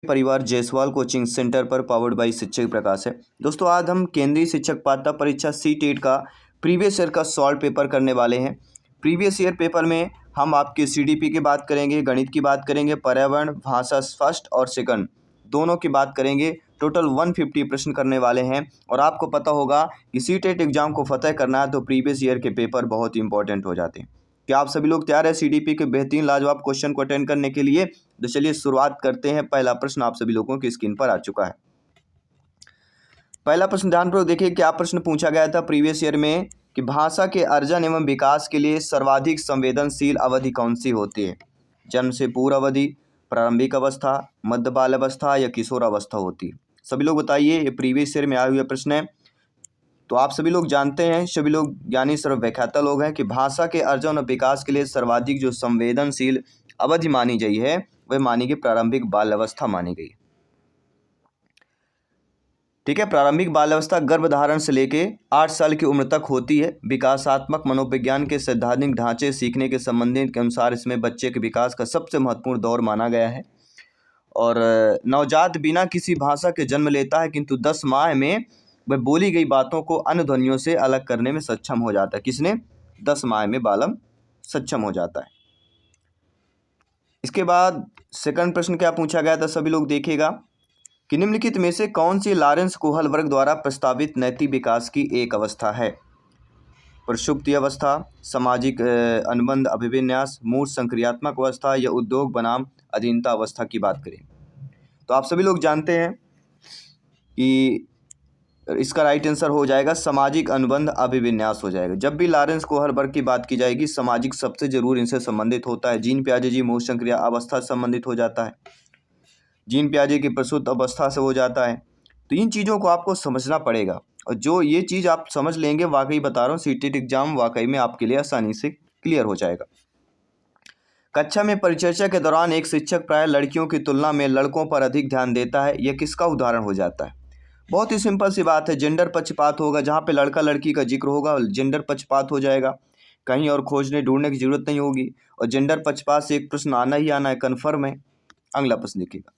परिवार Jaiswal coaching centre पर powered by शिक्षक प्रकाश है। दोस्तों आज हम केंद्रीय शिक्षक पात्रता परीक्षा सी-टेट का प्रीवियस ईयर का सॉल्व पेपर करने वाले हैं। प्रीवियस ईयर पेपर में हम आपके सीडीपी की बात करेंगे, गणित की बात करेंगे, पर्यावरण, भाषा फर्स्ट और सेकंड दोनों की बात करेंगे। टोटल 150 प्रश्न करने वाले हैं और आपको पता होगा कि सी-टेट एग्जाम को फतह करना है तो प्रीवियस ईयर के पेपर बहुत ही इंपॉर्टेंट हो जाते हैं। क्या आप सभी लोग तैयार है सीडीपी के बेहतरीन लाजवाब क्वेश्चन को अटेंड करने के लिए? तो चलिए शुरुआत करते हैं। पहला प्रश्न आप सभी लोगों की स्क्रीन पर आ चुका है। पहला प्रश्न ध्यानपूर्वक देखिए, क्या प्रश्न पूछा गया था प्रीवियस ईयर में कि भाषा के अर्जन एवं विकास के लिए सर्वाधिक संवेदनशील अवधि कौन सी होती है? जन्म से पूर्व अवधि, प्रारंभिक अवस्था, मध्य बाल अवस्था या किशोर अवस्था होती है? सभी लोग बताइए, ये प्रीवियस ईयर में आया हुआ प्रश्न है। तो आप सभी लोग जानते हैं, सभी लोग ज्ञानी सर्वव्याख्याता लोग हैं कि भाषा के अर्जन और विकास के लिए सर्वाधिक जो संवेदनशील अवधि मानी गई है वह मानी गई प्रारंभिक बाल अवस्था मानी गई। ठीक है, प्रारंभिक बाल अवस्था गर्भधारण से लेके 8 साल की उम्र तक होती है। विकासात्मक मनोविज्ञान के सैद्धांतिक ढांचे सीखने के संबंधित के अनुसार इसमें बच्चे के विकास का सबसे महत्वपूर्ण दौर माना गया है। और नवजात बिना किसी भाषा के जन्म लेता है, किंतु 10 माह में वह बोली गई बातों को अन्य ध्वनियों से अलग करने में सक्षम हो जाता है। किसने? 10 माह में बालम सक्षम हो जाता है। इसके बाद सेकंड प्रश्न क्या पूछा गया था, सभी लोग देखिएगा कि निम्नलिखित में से कौन सी लॉरेंस कोहल वर्ग द्वारा प्रस्तावित नैतिक विकास की एक अवस्था है? प्रसुप्ति अवस्था, सामाजिक अनुबंध अभिविन्यास, मूर्त संक्रियात्मक अवस्था या उद्योग बनाम अधीनता अवस्था की बात करें तो आप सभी लोग जानते हैं कि इसका राइट आंसर हो जाएगा सामाजिक अनुबंध अभिविन्यास हो जाएगा। जब भी लॉरेंस कोहल वर्ग की बात की जाएगी सामाजिक शब्द से जरूर इनसे संबंधित होता है। जीन पियाजे जी मूर्त संक्रिया अवस्था से संबंधित हो जाता है, जीन पियाजे की प्रसूत अवस्था से हो जाता है। तो इन चीज़ों को आपको समझना पड़ेगा और जो ये चीज़ आप समझ लेंगे, वाकई बता रहा हूँ, सी-टेट एग्जाम वाकई में आपके लिए आसानी से क्लियर हो जाएगा। कक्षा में परिचर्चा के दौरान एक शिक्षक प्राय लड़कियों की तुलना में लड़कों पर अधिक ध्यान देता है, यह किसका उदाहरण हो जाता है? बहुत ही सिंपल सी बात है, जेंडर पक्षपात होगा। जहाँ पे लड़का लड़की का जिक्र होगा जेंडर पक्षपात हो जाएगा, कहीं और खोजने ढूंढने की जरूरत नहीं होगी। और जेंडर पक्षपात से एक प्रश्न आना ही आना है, कन्फर्म है। अगला प्रश्न देखिएगा,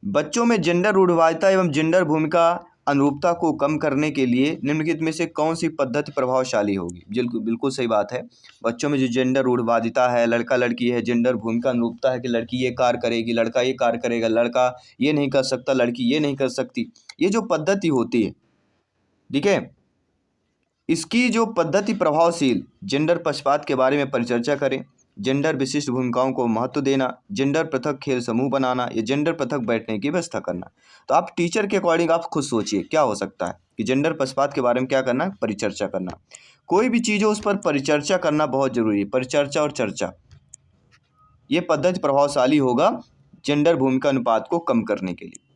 बच्चों में जेंडर रूढ़िवादिता एवं जेंडर भूमिका अनुरूपता को कम करने के लिए निम्नलिखित में से कौन सी पद्धति प्रभावशाली होगी? बिल्कुल सही बात है। बच्चों में जो जेंडर रूढ़िवादिता है, लड़का लड़की है, जेंडर भूमिका अनुरूपता है कि लड़की ये कार्य करेगी, लड़का ये कार्य करेगा, लड़का ये नहीं कर सकता, लड़की ये नहीं कर सकती, ये जो पद्धति होती है, ठीक है, इसकी जो पद्धति प्रभावशील जेंडर पक्षपात के बारे में परिचर्चा करें, जेंडर विशिष्ट भूमिकाओं को महत्व देना, जेंडर पृथक खेल समूह बनाना या जेंडर पृथक बैठने की व्यवस्था करना। तो आप टीचर के अकॉर्डिंग आप खुद सोचिए क्या हो सकता है कि जेंडर पक्षपात के बारे में क्या करना है, परिचर्चा करना। कोई भी चीज़ हो उस पर परिचर्चा करना बहुत जरूरी है। परिचर्चा और चर्चा, ये पद्धति प्रभावशाली होगा जेंडर भूमिका अनुपात को कम करने के लिए।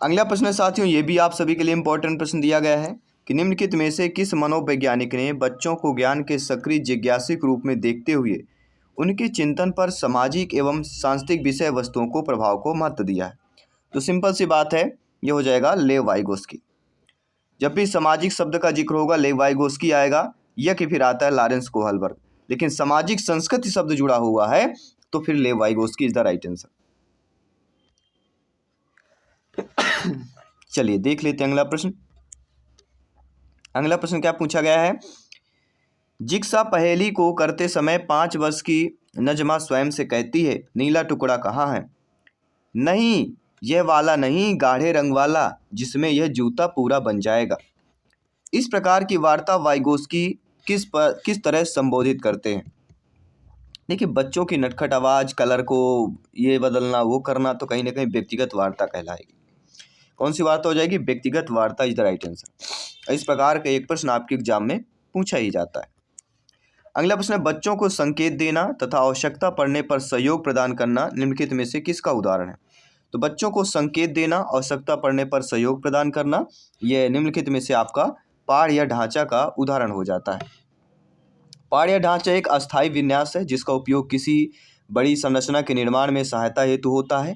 अगला प्रश्न साथियों, ये भी आप सभी के लिए इंपॉर्टेंट प्रश्न दिया गया है कि निम्नलिखित में से किस मनोवैज्ञानिक ने बच्चों को ज्ञान के सक्रिय जिज्ञासिक रूप में देखते हुए उनके चिंतन पर सामाजिक एवं सांस्कृतिक विषय वस्तुओं को प्रभाव को महत्व दिया है? तो सिंपल सी बात है, ये हो जाएगा लेव वाइगोस्की। जब भी सामाजिक शब्द का जिक्र होगा लेव वाइगोस्की आएगा, या कि फिर आता है लॉरेंस कोहल वर्ग। लेकिन सामाजिक संस्कृति शब्द जुड़ा हुआ है तो फिर लेव Vygotsky is the right answer. चलिए देख लेते हैं अगला प्रश्न। अगला प्रश्न क्या पूछा गया है, जिक्सा पहेली को करते समय 5 वर्ष की नजमा स्वयं से कहती है, नीला टुकड़ा कहाँ है? नहीं, यह वाला नहीं, गाढ़े रंग वाला, जिसमें यह जूता पूरा बन जाएगा। इस प्रकार की वार्ता वाइगोस्की किस तरह संबोधित करते हैं? देखिए, बच्चों की नटखट आवाज़, कलर को ये बदलना वो करना, तो कहीं ना कहीं व्यक्तिगत वार्ता कहलाएगी। कौन सी वार्ता हो जाएगी? व्यक्तिगत वार्ता इज द राइट आंसर। इस प्रकार का एक प्रश्न आपके एग्जाम में पूछा ही जाता है। अगला प्रश्न है, बच्चों को संकेत देना तथा आवश्यकता पड़ने पर सहयोग प्रदान करना निम्नलिखित में से किसका उदाहरण है? तो बच्चों को संकेत देना, आवश्यकता पड़ने पर सहयोग प्रदान करना, यह निम्नलिखित में से आपका पाठ या ढांचा का उदाहरण हो जाता है। पाठ या ढांचा एक अस्थायी विन्यास है जिसका उपयोग किसी बड़ी संरचना के निर्माण में सहायता हेतु होता है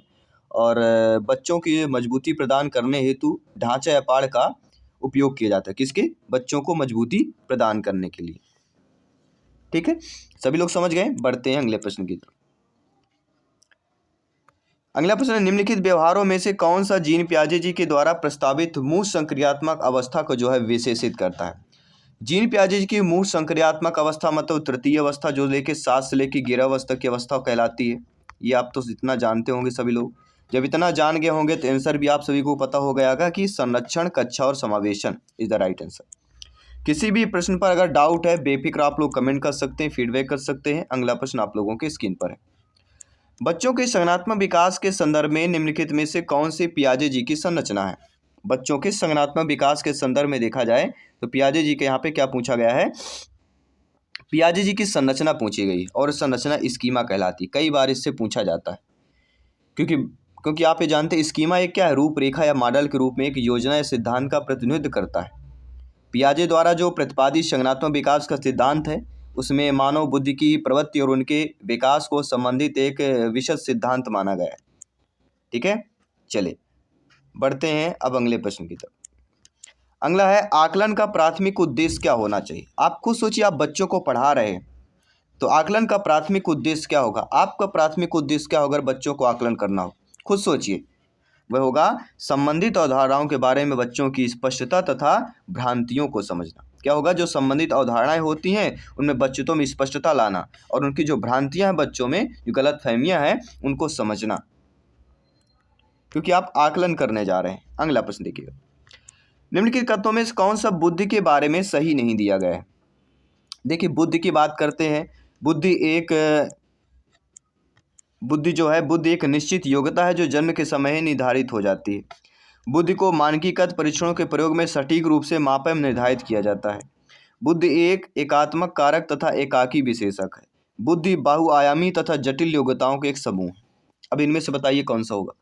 और बच्चों की मजबूती प्रदान करने हेतु ढांचा या पाठ का उपयोग किया जाता है। किसके? बच्चों को मजबूती प्रदान करने के लिए। ठीक है, सभी लोग समझ गए? बढ़ते हैं अगले प्रश्न की तरफ। अगला प्रश्न है, निम्नलिखित व्यवहारों में से कौन सा जीन पियाजे जी के द्वारा प्रस्तावित मूल संक्रियात्मक अवस्था को जो है विशेषित करता है। जीन पियाजे जी की मूल संक्रियात्मक अवस्था मतलब तृतीय अवस्था जो लेके 7 से लेके 11 अवस्था की अवस्था कहलाती है। ये आप तो इतना जानते होंगे सभी लोग। जब इतना जान गए होंगे तो आंसर भी आप सभी को पता हो गया होगा कि संरक्षण, कक्षा और समावेशन इज द राइट आंसर। किसी भी प्रश्न पर अगर डाउट है बेफिक्र आप लोग कमेंट कर सकते हैं, फीडबैक कर सकते हैं। अगला प्रश्न आप लोगों के स्क्रीन पर है। बच्चों के संज्ञानात्मक विकास के संदर्भ में निम्नलिखित में से कौन से पियाजे जी की संरचना है। बच्चों के संज्ञानात्मक विकास के संदर्भ में देखा जाए तो पियाजे जी के यहाँ पे क्या पूछा गया है, पियाजे जी की संरचना पूछी गई और संरचना स्कीमा कहलाती है। कई बार इससे पूछा जाता है क्योंकि आप ये जानते हैं स्कीमा एक क्या है, रूपरेखा या मॉडल के रूप में एक योजना या सिद्धांत का प्रतिनिधित्व करता है। पियाजे द्वारा जो प्रतिपादित संज्ञानात्मक विकास का सिद्धांत है उसमें मानव बुद्धि की प्रवृत्ति और उनके विकास को संबंधित एक विशद सिद्धांत माना गया है। ठीक है, चलिए बढ़ते हैं अब अगले प्रश्न की तरफ। अगला है, आकलन का प्राथमिक उद्देश्य क्या होना चाहिए। आप खुद सोचिए, आप बच्चों को पढ़ा रहे हैं तो आकलन का प्राथमिक उद्देश्य क्या होगा। आपका प्राथमिक उद्देश्य क्या होगा अगर बच्चों को आकलन करना हो, खुद सोचिए। वह होगा संबंधित अवधारणाओं के बारे में बच्चों की स्पष्टता तथा भ्रांतियों को समझना। क्या होगा, जो संबंधित अवधारणाएं होती हैं उनमें बच्चों में स्पष्टता लाना और उनकी जो भ्रांतियां हैं बच्चों में जो गलत फहमियाँ हैं उनको समझना, क्योंकि आप आकलन करने जा रहे हैं। अगला प्रश्न देखिएगा, निम्नलिखित कथनों में से कौन सा बुद्धि के बारे में सही नहीं दिया गया है। देखिए बुद्धि की बात करते हैं। बुद्धि एक निश्चित योग्यता है जो जन्म के समय ही निर्धारित हो जाती है। बुद्धि को मानकीकृत परीक्षणों के प्रयोग में सटीक रूप से मापा एवं निर्धारित किया जाता है। बुद्धि एक एकात्मक कारक तथा एकाकी विशेषक है। बुद्धि बहुआयामी तथा जटिल योग्यताओं के एक समूह है। अब इनमें से बताइए कौन सा होगा।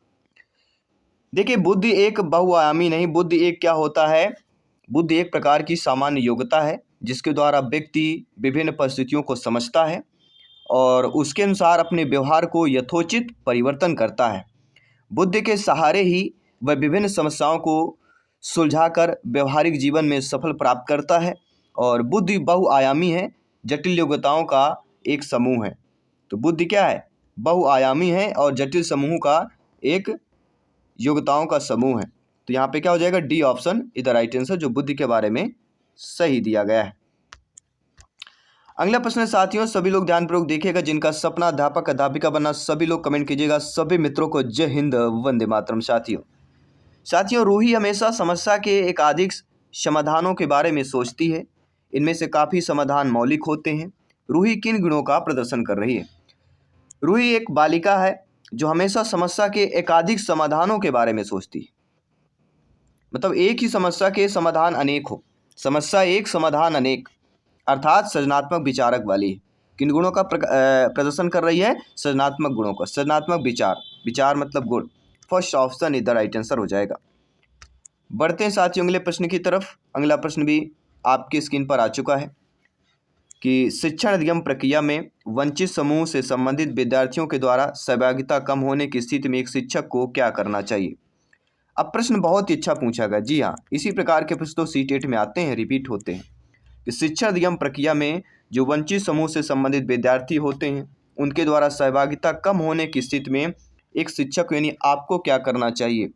देखिए बुद्धि एक बहुआयामी नहीं, बुद्धि एक क्या होता है, बुद्धि एक प्रकार की सामान्य योग्यता है जिसके द्वारा व्यक्ति विभिन्न परिस्थितियों को समझता है और उसके अनुसार अपने व्यवहार को यथोचित परिवर्तन करता है। बुद्धि के सहारे ही वह विभिन्न समस्याओं को सुलझाकर व्यवहारिक जीवन में सफल प्राप्त करता है। और बुद्धि बहुआयामी है, जटिल योग्यताओं का एक समूह है। तो बुद्धि क्या है, बहुआयामी है और जटिल समूह का एक योग्यताओं का समूह है। तो यहाँ पे क्या हो जाएगा, D option is the right answer, जो बुद्धि के बारे में सही दिया गया है। अगला प्रश्न है साथियों, सभी लोग ध्यानपूर्वक देखिएगा। जिनका सपना अध्यापक अध्यापिका बनना सभी लोग कमेंट कीजिएगा। सभी मित्रों को जय हिंद, वंदे मातरम। साथियों रूही हमेशा समस्या के एकाधिक समाधानों के बारे में सोचती है। इनमें से काफ़ी समाधान मौलिक होते हैं। रूही किन गुणों का प्रदर्शन कर रही है। रूही एक बालिका है जो हमेशा समस्या के एकाधिक समाधानों के बारे में सोचती है। मतलब एक ही समस्या के समाधान अनेक हो, समस्या एक समाधान अनेक, अर्थात सृजनात्मक विचारक वाली है। किन गुणों का प्रदर्शन कर रही है, सृजनात्मक गुणों का। सृजनात्मक विचार मतलब गुण। First option is the right answer हो जाएगा। बढ़ते हैं साथियों अगले प्रश्न की तरफ। अगला प्रश्न भी आपकी स्क्रीन पर आ चुका है कि शिक्षण अधिगम प्रक्रिया में वंचित समूह से संबंधित विद्यार्थियों के द्वारा सहभागिता कम होने की स्थिति में एक शिक्षक को क्या करना चाहिए। अब प्रश्न बहुत ही अच्छा पूछा गया। जी हाँ, इसी प्रकार के प्रश्न तो सीटेट में आते हैं, रिपीट होते हैं कि शिक्षा अधिगम प्रक्रिया में जो वंचित समूह से संबंधित विद्यार्थी होते हैं उनके द्वारा सहभागिता कम होने की स्थिति में एक शिक्षक यानी आपको क्या करना चाहिए।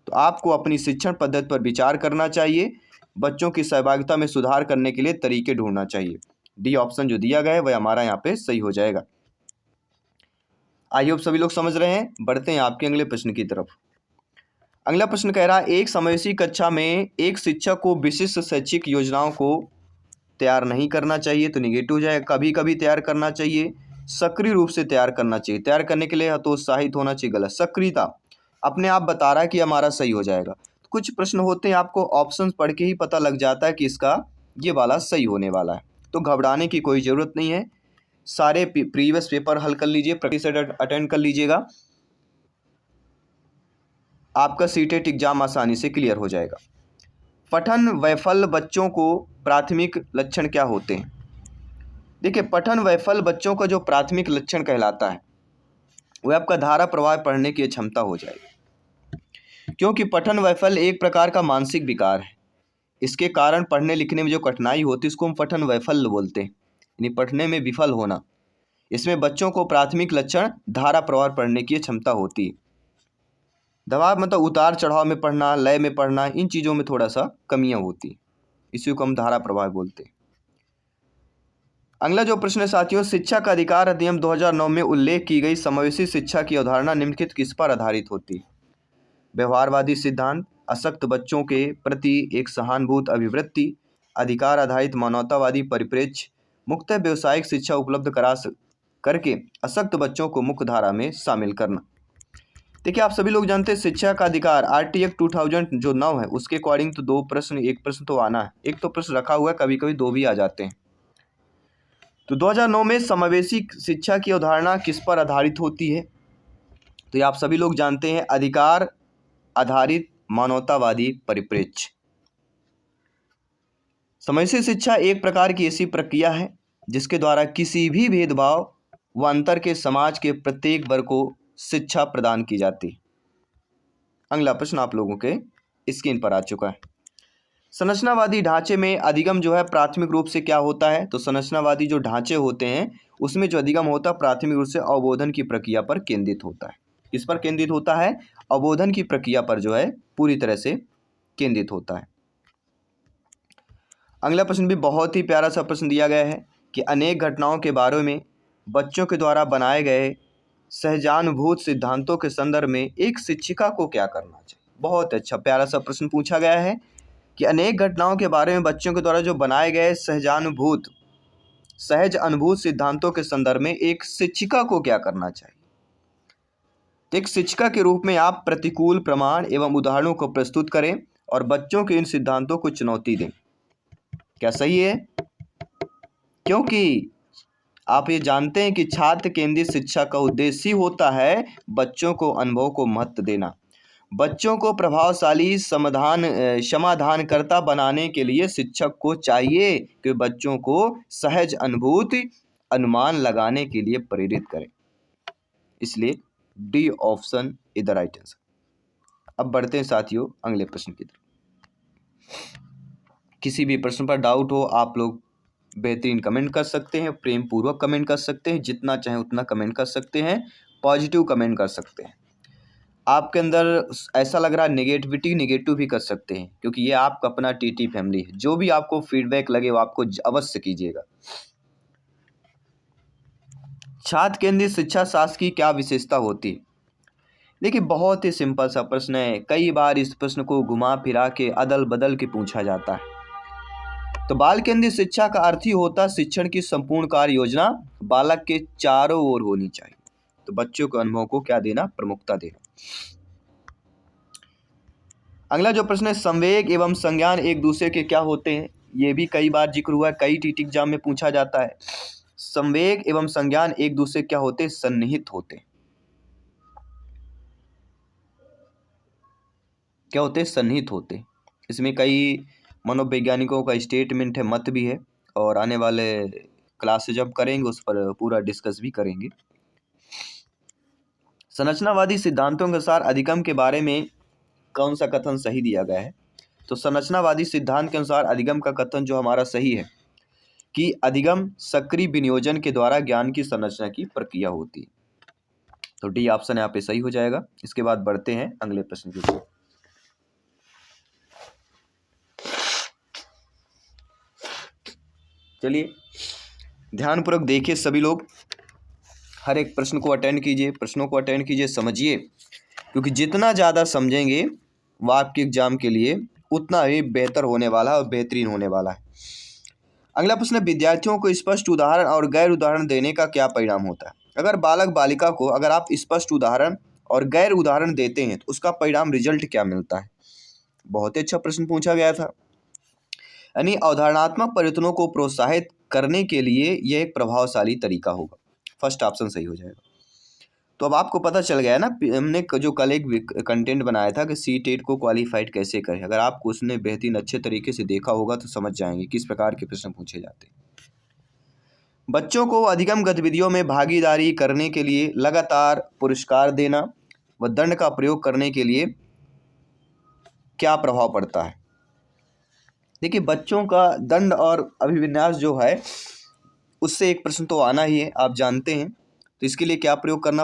तो आपको अपनी शिक्षण पद्धति पर विचार करना चाहिए, बच्चों की सहभागिता में सुधार करने के लिए तरीके ढूंढना चाहिए। डी ऑप्शन जो दिया गया है वह हमारा यहाँ पे सही हो जाएगा। आई होप सभी लोग समझ रहे हैं। बढ़ते हैं आपके अगले प्रश्न की तरफ। अगला प्रश्न कह रहा है, एक समावेशी कक्षा में एक शिक्षक को विशिष्ट शैक्षिक योजनाओं को तैयार नहीं करना चाहिए, तो निगेटिव हो जाएगा। कभी कभी तैयार करना चाहिए, सक्रिय रूप से तैयार करना चाहिए। तैयार करने के लिए हतोत्साहित होना चाहिए, गलत। सक्रियता अपने आप बता रहा है कि हमारा सही हो जाएगा। कुछ प्रश्न होते हैं आपको ऑप्शंस पढ़ के ही पता लग जाता है कि इसका ये वाला सही होने वाला है, तो घबराने की कोई ज़रूरत नहीं है। सारे प्रीवियस पेपर हल कर लीजिए, प्रैक्टिस अटेंड कर लीजिएगा, आपका सीटेट एग्जाम आसानी से क्लियर हो जाएगा। पठन वैफल्य बच्चों को प्राथमिक लक्षण क्या होते हैं। देखिए पठन वैफल्य बच्चों का जो प्राथमिक लक्षण कहलाता है वह आपका धारा प्रवाह पढ़ने की क्षमता हो जाएगी, क्योंकि पठन वैफल्य एक प्रकार का मानसिक विकार है। इसके कारण पढ़ने लिखने में जो कठिनाई होती है उसको हम पठन वैफल्य बोलते हैं, यानी पढ़ने में विफल होना। इसमें बच्चों को प्राथमिक लक्षण धारा प्रवाह पढ़ने की क्षमता होती है। दबाव मतलब उतार चढ़ाव में पढ़ना, लय में पढ़ना, इन चीज़ों में थोड़ा सा कमियां होती, इसी को हम धारा प्रवाह बोलते हैं। अगला जो प्रश्न है साथियों, शिक्षा का अधिकार अधिनियम 2009 में उल्लेख की गई समावेशी शिक्षा की अवधारणा निम्नलिखित किस पर आधारित होती है? व्यवहारवादी सिद्धांत, अशक्त बच्चों के प्रति एक सहानुभूत अभिवृत्ति, अधिकार आधारित मानवतावादी परिप्रेक्ष्य, मुक्त व्यवसायिक शिक्षा उपलब्ध करके अशक्त बच्चों को मुख्य धारा में शामिल करना। देखिए, आप सभी लोग जानते हैं शिक्षा का अधिकार आरटी एक्ट 2000 जो 9 है उसके अकॉर्डिंग तो दो प्रश्न, एक प्रश्न तो आना है, एक तो प्रश्न रखा हुआ है, कभी कभी दो भी आ जाते हैं। तो 2009 में समावेशी शिक्षा की अवधारणा किस पर आधारित होती है? तो ये आप सभी लोग जानते हैं, अधिकार आधारित मानवतावादी परिप्रेक्ष्य। समावेशी शिक्षा एक प्रकार की ऐसी प्रक्रिया है जिसके द्वारा किसी भी भेदभाव व अंतर के समाज के प्रत्येक वर्ग को शिक्षा प्रदान की जाती है। अगला प्रश्न आप लोगों के स्क्रीन पर आ चुका है। संरचनावादी ढांचे में अधिगम जो है प्राथमिक रूप से क्या होता है? तो संरचनावादी जो ढांचे होते हैं उसमें जो अधिगम होता है प्राथमिक रूप से अवबोधन की प्रक्रिया पर केंद्रित होता है। इस पर केंद्रित होता है, अवबोधन की प्रक्रिया पर जो है पूरी तरह से केंद्रित होता है। अगला प्रश्न भी बहुत ही प्यारा सा प्रश्न दिया गया है कि अनेक घटनाओं के बारे में बच्चों के द्वारा बनाए गए सहजानुभूत सिद्धांतों के संदर्भ में एक शिक्षिका को क्या करना चाहिए? बहुत अच्छा प्यारा सा प्रश्न पूछा गया है कि अनेक घटनाओं के बारे में बच्चों के द्वारा जो बनाए गए सहज अनुभूत सिद्धांतों के संदर्भ में एक शिक्षिका को क्या करना चाहिए? तो एक शिक्षिका के रूप में आप प्रतिकूल प्रमाण एवं उदाहरणों को प्रस्तुत करें और बच्चों के इन सिद्धांतों को चुनौती दें। क्या सही है? क्योंकि आप ये जानते हैं कि छात्र केंद्रित शिक्षा का उद्देश्य ही होता है बच्चों को अनुभव को महत्व देना, बच्चों को प्रभावशाली समाधानकर्ता बनाने के लिए शिक्षक को चाहिए कि बच्चों को सहज अनुभूति अनुमान लगाने के लिए प्रेरित करें। इसलिए D option is the right answer. अब बढ़ते हैं साथियों अगले प्रश्न की तरफ। किसी भी प्रश्न पर डाउट हो आप लोग बेहतरीन कमेंट कर सकते हैं, प्रेम पूर्वक कमेंट कर सकते हैं, जितना चाहे उतना कमेंट कर सकते हैं, पॉजिटिव कमेंट कर सकते हैं। आपके अंदर ऐसा लग रहा है नेगेटिव भी कर सकते हैं, क्योंकि ये आपका अपना टीटी फैमिली है। जो भी आपको फीडबैक लगे वो आपको अवश्य कीजिएगा। छात्र केंद्रित शिक्षा शास्त्र की क्या विशेषता होती है? देखिए, बहुत ही सिंपल सा प्रश्न है, कई बार इस प्रश्न को घुमा फिरा के अदल बदल के पूछा जाता है। तो बाल केंद्रित शिक्षा का अर्थ ही होता है शिक्षण की संपूर्ण कार्य योजना बालक के चारों ओर होनी चाहिए। तो बच्चों के अनुभव को क्या देना? प्रमुखता देना। अगला जो प्रश्न है, संवेग एवं संज्ञान एक दूसरे के क्या होते हैं? ये भी कई बार जिक्र हुआ है, कई टीटी एग्जाम में पूछा जाता है। संवेग एवं संज्ञान एक दूसरे क्या होते हैं? सन्निहित होते हैं। क्या होते हैं? सन्निहित होते हैं। इसमें कई मनोवैज्ञानिकों का स्टेटमेंट है, मत भी है, और आने वाले क्लास से जब करेंगे उस पर पूरा डिस्कस भी करेंगे। संरचनावादी सिद्धांतों के अनुसार अधिगम के बारे में कौन सा कथन सही दिया गया है? तो संरचनावादी सिद्धांत के अनुसार अधिगम का कथन जो हमारा सही है कि अधिगम सक्रिय विनियोजन के द्वारा ज्ञान की संरचना की प्रक्रिया होती है। तो डी ऑप्शन यहाँ पे सही हो जाएगा। इसके बाद बढ़ते हैं अगले प्रश्न की ओर। चलिए ध्यानपूर्वक देखिए सभी लोग, हर एक प्रश्न को अटेंड कीजिए, प्रश्नों को अटेंड कीजिए, समझिए, क्योंकि जितना ज़्यादा समझेंगे वो आपके एग्जाम के लिए उतना ही बेहतर होने वाला है और बेहतरीन होने वाला है। अगला प्रश्न है, विद्यार्थियों को स्पष्ट उदाहरण और गैर उदाहरण देने का क्या परिणाम होता है? अगर बालक बालिका को अगर आप स्पष्ट उदाहरण और गैर उदाहरण देते हैं तो उसका परिणाम रिजल्ट क्या मिलता है? बहुत ही अच्छा प्रश्न पूछा गया था। यानी अवधारणात्मक परिवर्तनों को प्रोत्साहित करने के लिए यह एक प्रभावशाली तरीका होगा। फर्स्ट ऑप्शन सही हो जाएगा। तो अब आपको पता चल गया है ना, हमने जो कल एक कंटेंट बनाया था कि सी-टेट को क्वालिफाइड कैसे करें। अगर आपको उसने बेहतरीन अच्छे तरीके से देखा होगा तो समझ जाएंगे किस प्रकार के प्रश्न पूछे जाते हैं। बच्चों को अधिगम गतिविधियों में भागीदारी करने के लिए लगातार पुरस्कार देना व दंड का प्रयोग करने के लिए क्या प्रभाव पड़ता है? देखिए, बच्चों का दंड और अभिविन्यास जो है उससे एक प्रश्न तो आना ही है, आप जानते हैं। तो इसके लिए क्या प्रयोग करना,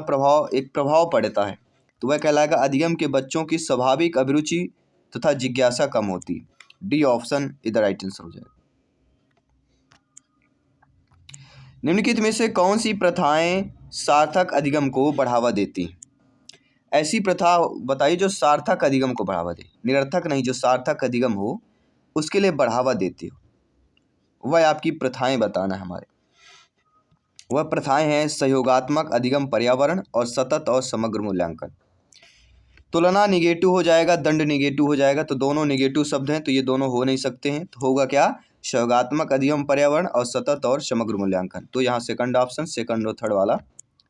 एक प्रभाव पड़ता है, तो वह कहलाएगा अधिगम के बच्चों की स्वाभाविक अभिरुचि तथा जिज्ञासा कम होती है। डी ऑप्शन इधर राइट आंसर हो जाएगा। निम्नलिखित में से कौन सी प्रथाएं सार्थक अधिगम को बढ़ावा देती हैं? ऐसी प्रथा बताइए जो सार्थक अधिगम को बढ़ावा दे, निरर्थक नहीं, जो सार्थक अधिगम हो उसके लिए बढ़ावा देती हो, वह आपकी प्रथाएं बताना है हमारे। वह प्रथाएं हैं सहयोगात्मक अधिगम, पर्यावरण और सतत और समग्र मूल्यांकन। तुलना निगेटिव हो जाएगा, दंड निगेटिव हो जाएगा, तो दोनों निगेटिव शब्द हैं, तो ये दोनों हो नहीं सकते हैं। तो होगा क्या, सहयोगात्मक अधिगम, पर्यावरण और सतत और समग्र मूल्यांकन। तो यहाँ सेकंड ऑप्शन, सेकंड और थर्ड वाला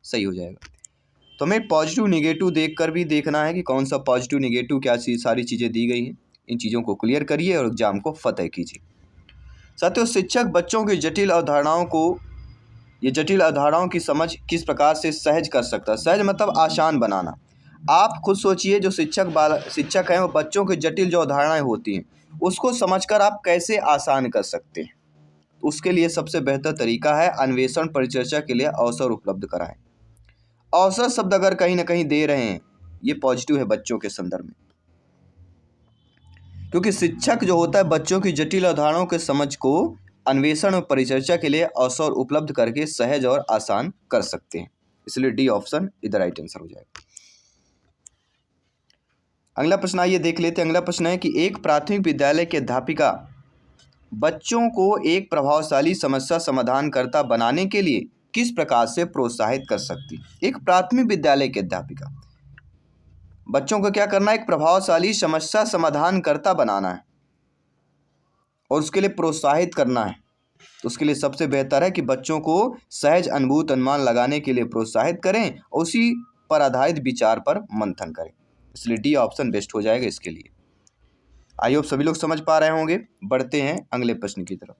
सही हो जाएगा। तो हमें पॉजिटिव निगेटिव देखकर भी देखना है कि कौन सा पॉजिटिव निगेटिव क्या चीज़, सारी चीज़ें दी गई हैं। इन चीज़ों को क्लियर करिए और एग्जाम को फतेह कीजिए। साथियों, शिक्षक बच्चों की जटिल अवधारणाओं की समझ किस प्रकार से सहज कर सकता है। सहज मतलब आसान बनाना। आप खुद सोचिए, जो शिक्षक हैं वो बच्चों की जटिल जो अवधारणाएं होती हैं उसको समझकर आप कैसे आसान कर सकते हैं। उसके लिए सबसे बेहतर तरीका है अन्वेषण परिचर्चा के लिए अवसर उपलब्ध कराएं। अवसर शब्द अगर कहीं ना कहीं दे रहे हैं, ये पॉजिटिव है बच्चों के संदर्भ में, क्योंकि शिक्षक जो होता है बच्चों की जटिल अवधारणाओं के समझ को अन्वेषण और परिचर्चा के लिए अवसर उपलब्ध करके सहज और आसान कर सकते हैं। इसलिए डी ऑप्शन इधर राइट आंसर हो जाएगा। अगला प्रश्न आइए देख लेते हैं। अगला प्रश्न है कि एक प्राथमिक विद्यालय की अध्यापिका बच्चों को एक प्रभावशाली समस्या समाधानकर्ता बनाने के लिए किस प्रकार से प्रोत्साहित कर सकती है। एक प्राथमिक विद्यालय की अध्यापिका बच्चों को क्या करना है, एक प्रभावशाली समस्या समाधानकर्ता बनाना है और उसके लिए प्रोत्साहित करना है। तो उसके लिए सबसे बेहतर है कि बच्चों को सहज अनुभूत अनुमान लगाने के लिए प्रोत्साहित करें, उसी पर आधारित विचार पर मंथन करें। इसलिए डी ऑप्शन बेस्ट हो जाएगा इसके लिए। आई होप सभी लोग समझ पा रहे होंगे। बढ़ते हैं अगले प्रश्न की तरफ।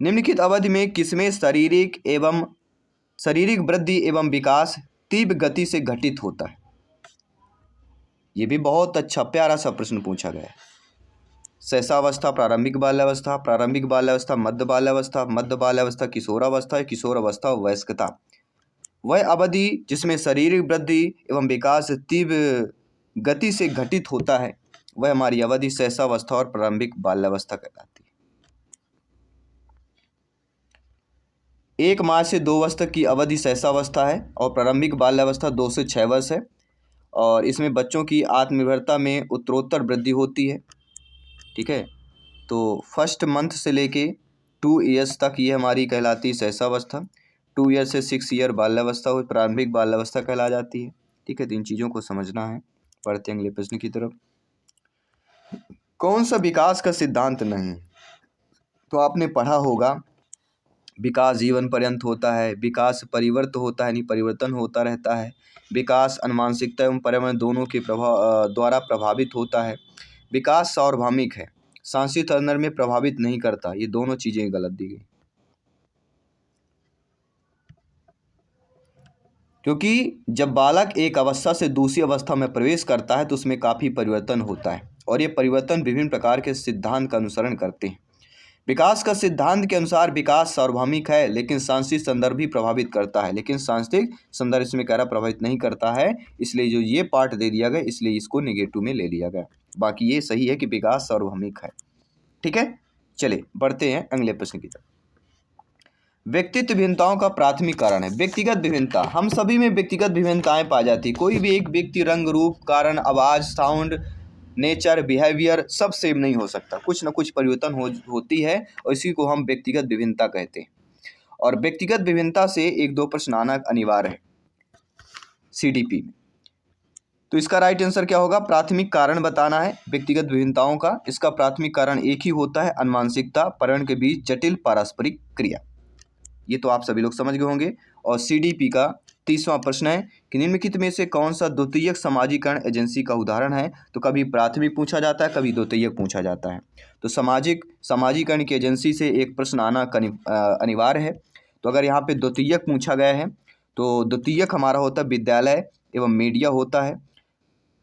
निम्नलिखित अवधि में किसमें शारीरिक वृद्धि एवं विकास तीव्र गति से घटित होता है। ये भी बहुत अच्छा प्यारा सा प्रश्न पूछा गया है। शैशवावस्था, प्रारंभिक बाल्यावस्था, मध्य बाल्यावस्था, किशोरावस्था, किशोरावस्था, वयस्कता। वह अवधि जिसमें शारीरिक वृद्धि एवं विकास तीव्र गति से घटित होता है, वह हमारी अवधि शैशवावस्था और प्रारंभिक बाल्यावस्था कहलाती है। 1 मार्च से 2 वर्ष तक की अवधि शैशवावस्था है और प्रारंभिक बाल्यावस्था 2 से 6 वर्ष है। और इसमें बच्चों की आत्मनिर्भरता में उत्तरोत्तर वृद्धि होती है। ठीक है, तो फर्स्ट मंथ से लेके 2 ईयर्स तक ये हमारी कहलाती है शैशवावस्था। 2 ईयर से 6 ईयर बाल्यावस्था हो, प्रारंभिक बाल्यावस्था कहला जाती है। ठीक है, तो इन चीज़ों को समझना है। पढ़ते हैं अगले प्रश्न की तरफ। कौन सा विकास का सिद्धांत नहीं? तो आपने पढ़ा होगा, विकास जीवन पर्यंत होता है, विकास परिवर्त होता है, यानी परिवर्तन होता रहता है, विकास अनुमानसिकता एवं पर्यावरण दोनों के द्वारा प्रभावित होता है, विकास सार्वभौमिक है, सांस्कृतिक अंदर में प्रभावित नहीं करता। ये दोनों चीज़ें गलत दी गई, क्योंकि जब बालक एक अवस्था से दूसरी अवस्था में प्रवेश करता है तो उसमें काफ़ी परिवर्तन होता है और ये परिवर्तन विभिन्न प्रकार के सिद्धांत का अनुसरण करते हैं। विकास का सिद्धांत के अनुसार विकास सार्वभौमिक है, लेकिन सांस्कृतिक संदर्भ भी प्रभावित करता है, लेकिन सांस्कृतिक संदर्भ इसमें कह रहा प्रभावित नहीं करता है। इसलिए जो ये पार्ट दे दिया गया, इसलिए इसको नेगेटिव में ले लिया गया। बाकी ये सही है कि विकास सार्वभौमिक है। ठीक है, चलिए बढ़ते हैं अगले प्रश्न की तरफ। व्यक्तित्व भिन्नताओं का प्राथमिक कारण है। व्यक्तिगत विभिन्नता, हम सभी में व्यक्तिगत विभिन्नताएं पाई जाती। कोई भी एक व्यक्ति रंग, रूप, कारण, आवाज़, साउंड, नेचर, बिहेवियर सब सेम नहीं हो सकता। कुछ ना कुछ परिवर्तन होती है और इसी को हम व्यक्तिगत विभिन्नता कहते हैं। और व्यक्तिगत विभिन्नता से 1-2 प्रश्न आना अनिवार्य है CDP में। तो इसका राइट आंसर क्या होगा? प्राथमिक कारण बताना है व्यक्तिगत विभिन्नताओं का। इसका प्राथमिक कारण एक ही होता है, अनुवांशिकता, पर्यावरण के बीच जटिल पारस्परिक क्रिया। ये तो आप सभी लोग समझ गए होंगे। और CDP का 30वां प्रश्न है कि निम्नलिखित में से कौन सा द्वितीयक समाजीकरण एजेंसी का उदाहरण है? तो कभी प्राथमिक पूछा जाता है, कभी द्वितीयक पूछा जाता है। तो समाजीकरण की एजेंसी से एक प्रश्न आना अनिवार्य है। तो अगर यहाँ पे द्वितीयक पूछा गया है तो द्वितीयक हमारा होता है विद्यालय एवं मीडिया होता है।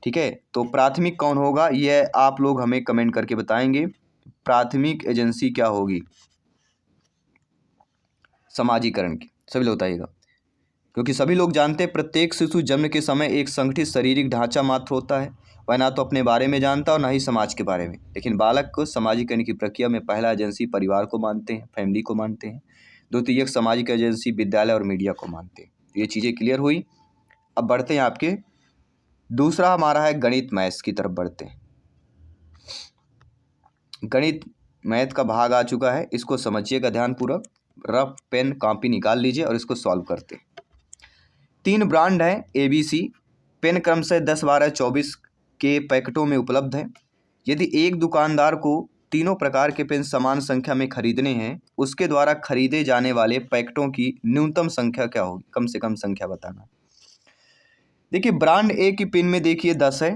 ठीक है, तो प्राथमिक कौन होगा यह आप लोग हमें कमेंट करके बताएंगे। प्राथमिक एजेंसी क्या होगी? समाजीकरण की, सभी लोग बताइएगा। क्योंकि सभी लोग जानते हैं प्रत्येक शिशु जन्म के समय एक संगठित शारीरिक ढांचा मात्र होता है, वह ना तो अपने बारे में जानता और ना ही समाज के बारे में। लेकिन बालक को समाजीकरण की प्रक्रिया में पहला एजेंसी परिवार को मानते हैं, फैमिली को मानते हैं। द्वितीय सामाजिक एजेंसी विद्यालय और मीडिया को मानते हैं। ये चीज़ें क्लियर हुई। अब बढ़ते हैं आपके दूसरा हमारा है गणित मैथ्स की तरफ बढ़ते हैं। गणित मैथ का भाग आ चुका है, इसको समझिएगा ध्यानपूर्वक। रफ पेन कॉपी निकाल लीजिए और इसको सॉल्व करते हैं। 3 ब्रांड हैं ABC। पेन क्रमशः 10, 12, 24 के पैकेटों में उपलब्ध है। यदि एक दुकानदार को तीनों प्रकार के पेन समान संख्या में खरीदने हैं, उसके द्वारा खरीदे जाने वाले पैकेटों की न्यूनतम संख्या क्या होगी? कम से कम संख्या बताना। देखिए ब्रांड ए की पेन में देखिए 10 है,